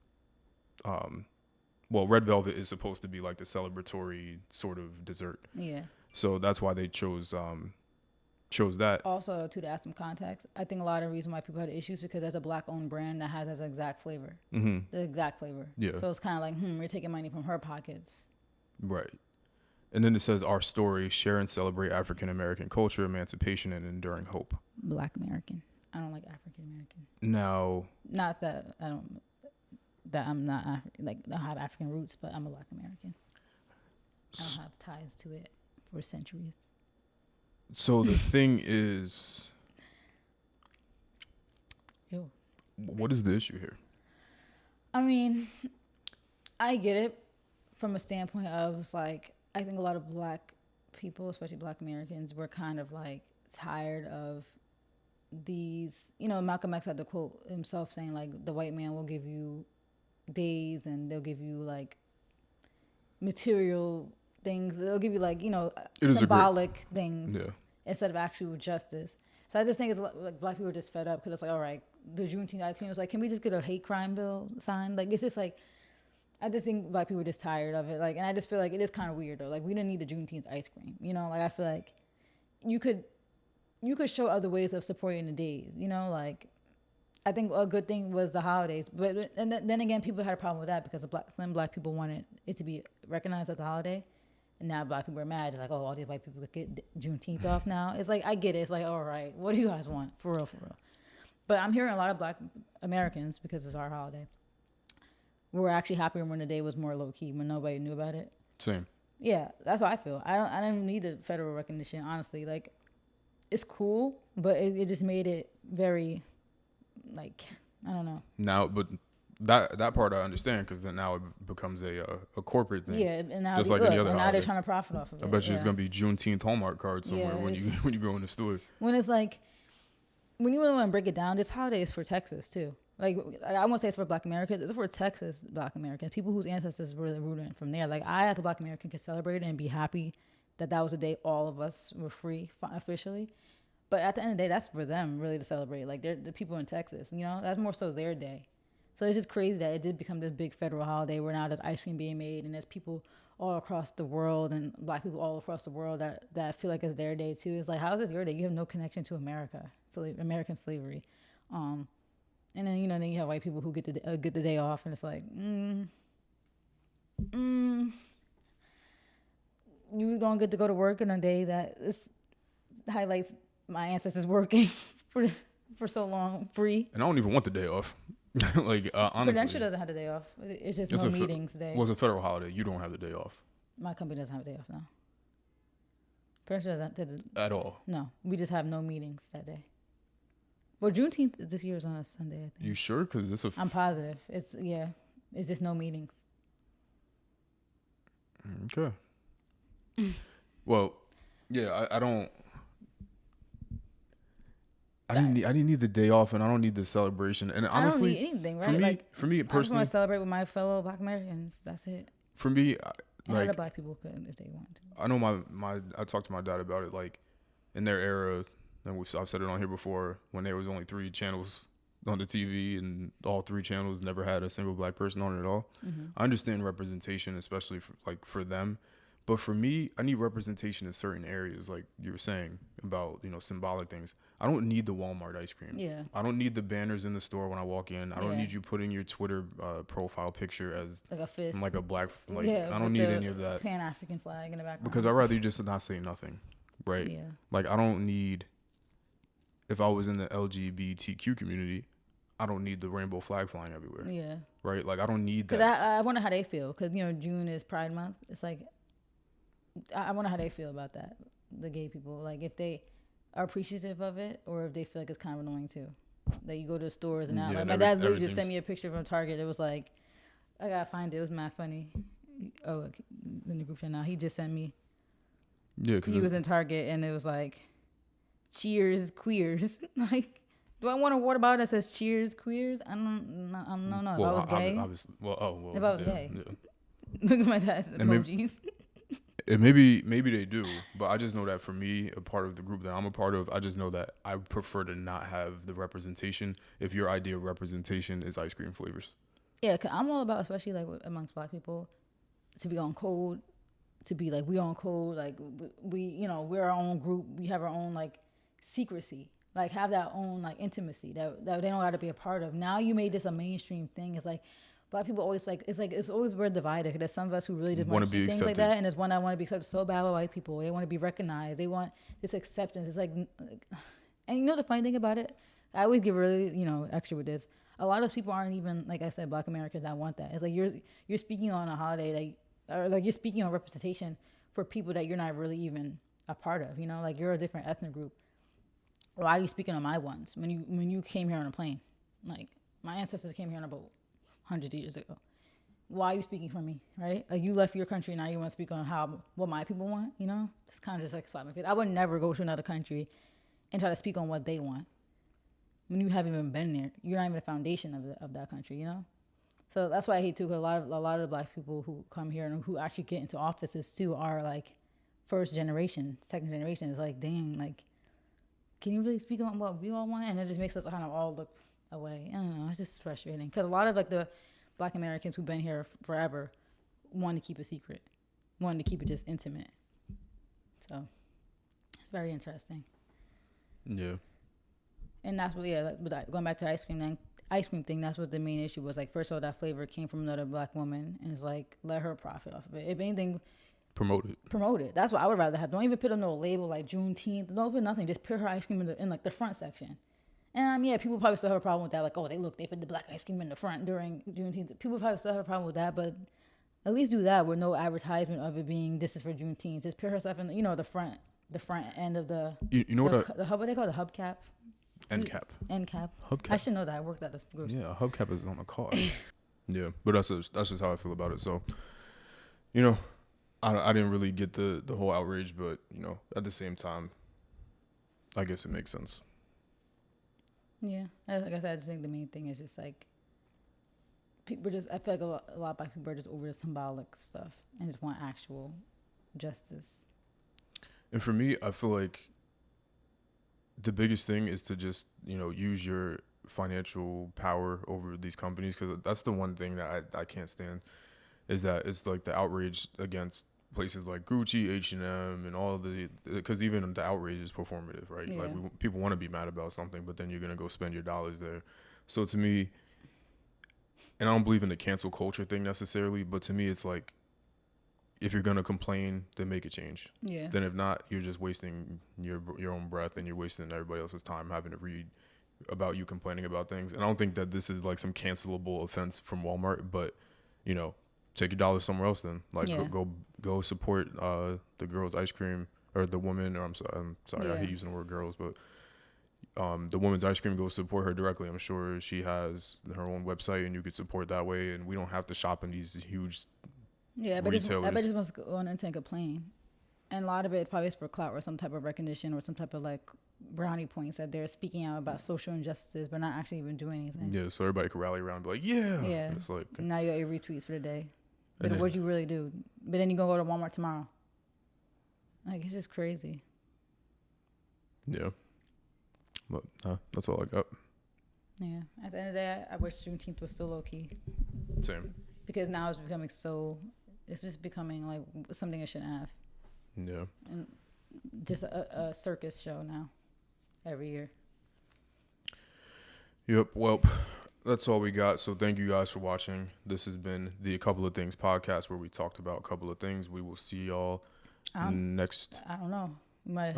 well, red velvet is supposed to be like the celebratory sort of dessert. yeah. So that's why they chose that. Also, to add some context, I think a lot of the reason why people had issues because there's a black-owned brand that has that exact flavor, the exact flavor. Yeah. So it's kind of like, we're taking money from her pockets. Right. And then it says, our story, share and celebrate African American culture, emancipation, and enduring hope. Black American. I don't like African American. Now, Not that I don't. That I'm not like I have African roots, but I'm a Black American. I don't have ties to it for centuries. so the thing is, Ew. what is the issue here? I mean, I get it from a standpoint of it's like I think a lot of Black people, especially Black Americans, were kind of like tired of these. Malcolm X had the quote himself saying like the white man will give you days and they'll give you like material things. They'll give you like It is a great- symbolic things Yeah. instead of actual justice. So I just think it's like Black people are just fed up because it's like, all right, the Juneteenth ice cream was like, can we just get a hate crime bill signed? Like it's just like I just think Black people are just tired of it. Like, and I just feel like it is kind of weird though. Like we didn't need the Juneteenth ice cream. Like I feel like you could show other ways of supporting the days. Like I think a good thing was the holidays, but then again, people had a problem with that because some Black people wanted it to be recognized as a holiday, And now black people are mad. It's like, oh, all these white people get Juneteenth off now. It's like, I get it. It's like, all right, what do you guys want? For real, for real. But I'm hearing a lot of black Americans, because it's our holiday, we're actually happier when the day was more low key, when nobody knew about it. Same. Yeah, that's how I feel. I don't need the federal recognition, honestly. Like, it's cool, but it just made it very, like, I don't know. Now, but that part I understand, because then now it becomes a corporate thing. Yeah, and now just like any other and now holiday. they're trying to profit off of it. I bet you yeah. it's gonna be Juneteenth Hallmark cards somewhere Yeah, when you it's- when you go in the store. When it's like, when you really want to break it down, this holiday is for Texas too. Like, I won't say it's for Black Americans. It's for Texas Black Americans, people whose ancestors were rooted from there. Like, I, as a Black American, could celebrate it and be happy that that was a day all of us were free officially. But at the end of the day, that's for them really to celebrate. Like, they're the people in Texas, you know, that's more so their day. So it's just crazy that it did become this big federal holiday where now there's ice cream being made and there's people all across the world and black people all across the world that feel like it's their day too. It's like, how is this your day? You have no connection to America, American slavery. And then, you know, then you have white people who get the day off, and it's like, you don't get to go to work on a day that highlights my ancestors working for so long free. And I don't even want the day off. Like, honestly. Prudential doesn't have the day off. It's just It's no a fe- meetings day. Well, it's a federal holiday. You don't have the day off. My company doesn't have a day off now. Prudential doesn't. At all. No, we just have no meetings that day. Well, Juneteenth this year is on a Sunday, I think. You sure? Because it's I'm positive. It's just no meetings. Okay. Well, yeah, I don't. I didn't need the day off, and I don't need the celebration. And honestly, I don't need anything, right? For me, like, for me I just personally, want to celebrate with my fellow Black Americans. That's it. for me, And other like, Black people could if they want to. I know I talked to my dad about it. Like, in their era, and I've said it on here before, when there was only 3 channels on the TV, and all 3 channels never had a single black person on it at all. Mm-hmm. I understand representation, especially for them. But for me, I need representation in certain areas, like you were saying about, you know, symbolic things. I don't need the Walmart ice cream. Yeah. I don't need the banners in the store when I walk in. I don't Yeah. need you putting your Twitter profile picture as Like a fist. like a black. Like, yeah, I don't with need the any of that, Pan African flag in the background. because I'd rather you just not say nothing, right? Yeah. Like, I don't need. If I was in the LGBTQ community, I don't need the rainbow flag flying everywhere. Yeah. Right? Like, I don't need that. Because I wonder how they feel. Because, you know, June is Pride Month. It's like, I wonder how they feel about that, the gay people. Like, if they are appreciative of it, or if they feel like it's kind of annoying too. That you go to the stores and now, Yeah, like, and my dad literally just everything's- sent me a picture from Target. It was like, I gotta find it. It was mad funny. Oh, look, in the group chat now. He just sent me. Yeah, because He was in Target and it was like, cheers, queers. Like, do I want a water bottle that says cheers, queers? I don't know. If I was gay. Obviously, well, If I was yeah, gay. yeah. Look at my dad's maybe- emojis. And maybe they do, but I just know that for me, a part of the group that I'm a part of, I just know that I prefer to not have the representation. If your idea of representation is ice cream flavors, Yeah, cause I'm all about, especially like amongst Black people, to be on code, to be like we on code, like we you know, we're our own group, we have our own like secrecy, like have that own like intimacy that they don't got to be a part of. Now you made this a mainstream thing. It's like Black people always it's always we're divided. 'Cause there's some of us who really just want to be do things like accepted. that, and there's one that want to be accepted so bad by white people. They want to be recognized. They want this acceptance. It's like, and you know the funny thing about it, I always get really extra with this. A lot of those people aren't even, like I said, Black Americans that want that. It's like you're speaking on a holiday or like you're speaking on representation for people that you're not really even a part of. You know, like you're a different ethnic group. Why are you speaking on my ones when you came here on a plane? Like my ancestors came here on a boat hundreds of years ago. Why are you speaking for me, right? Like you left your country, now you want to speak on what my people want, you know? It's kind of just like a slap in my face. I would never go to another country and try to speak on what they want when you haven't even been there. You're not even the foundation of that country, you know? So that's why I hate too, because a lot of Black people who come here and who actually get into offices too are like first generation, second generation. It's like, dang, like, can you really speak on what we all want? And it just makes us kind of all look away. I don't know. It's just frustrating because a lot of like the Black Americans who've been here forever want to keep it secret, wanted to keep it just intimate. So it's very interesting. yeah. And that's what, like, going back to ice cream thing, that's what the main issue was. Like, first of all, that flavor came from another Black woman, and it's like, let her profit off of it. If anything, Promote it. Promote it. That's what I would rather have. Don't even put a no label like Juneteenth. Don't put nothing. Just put her ice cream in like the front section. And yeah, people probably still have a problem with that. Like, oh, they put the black ice cream in the front during Juneteenth. People probably still have a problem with that, but at least do that with no advertisement of it being this is for Juneteenth. Just put herself in, the front end of the You know what? the hub. What they call it? The hubcap. End cap. End cap. Hubcap. I should know that. I worked at a grocery. Yeah, a hubcap is on the car. Yeah, but that's just how I feel about it. So, you know, I didn't really get the whole outrage, but at the same time, I guess it makes sense. Yeah, like I said, I just think the main thing is just like people I feel like a lot of black people are just over the symbolic stuff and just want actual justice. And for me, I feel like the biggest thing is to just use your financial power over these companies, because that's the one thing that I can't stand, is that it's like the outrage against places like Gucci, H&M, and all because even the outrage is performative, right? Yeah. Like people want to be mad about something, but then you're gonna go spend your dollars there. So to me, and I don't believe in the cancel culture thing necessarily, but to me it's like, if you're gonna complain, then make a change. Yeah. Then if not, you're just wasting your own breath, and you're wasting everybody else's time having to read about you complaining about things. And I don't think that this is like some cancelable offense from Walmart, but take your dollars somewhere else then. Like Yeah. go support the girls' ice cream, or the woman, or I'm sorry, I Yeah. hate using the word girls, but the woman's ice cream, go support her directly. I'm sure she has her own website and you could support that way, and we don't have to shop in these huge Yeah, retailers. everybody just wants to go on and complain. And a lot of it probably is for clout or some type of recognition or some type of like brownie points that they're speaking out about social injustice, but not actually even doing anything. Yeah, so everybody could rally around and be like, yeah. Yeah. It's like, Now you got your retweets for the day. But And then- what you really do? But then you gonna go to Walmart tomorrow. Like, it's just crazy. yeah. But that's all I got. Yeah. At the end of the day, I wish Juneteenth was still low key, Same. because now it's becoming it's just becoming like something it shouldn't have. Yeah. And just a circus show now every year. Yep. Well, that's all we got. So thank you guys for watching. This has been the A Couple of Things podcast, where we talked about a couple of things. We will see y'all next. I don't know.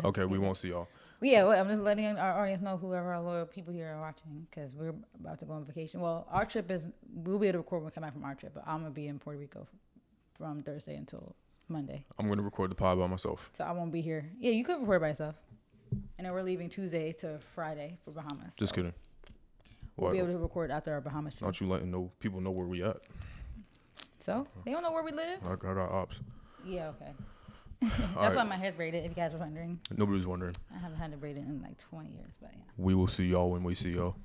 Okay, we won't see y'all. Yeah, well, I'm just letting our audience know, whoever our loyal people here are watching, because we're about to go on vacation. Well, our trip we'll be able to record when we come back from our trip, but I'm going to be in Puerto Rico from Thursday until Monday. I'm going to record the pod by myself. So I won't be here. Yeah, you could record by yourself. And then we're leaving Tuesday to Friday for Bahamas. Just kidding. We'll be able to record after our Bahamas trip. Don't you letting people know where we at? So they don't know where we live? I got ops. Yeah, okay. That's why my hair's braided, if you guys were wondering. Nobody's wondering. I haven't had it braided in like 20 years, but yeah. We will see y'all when we see y'all.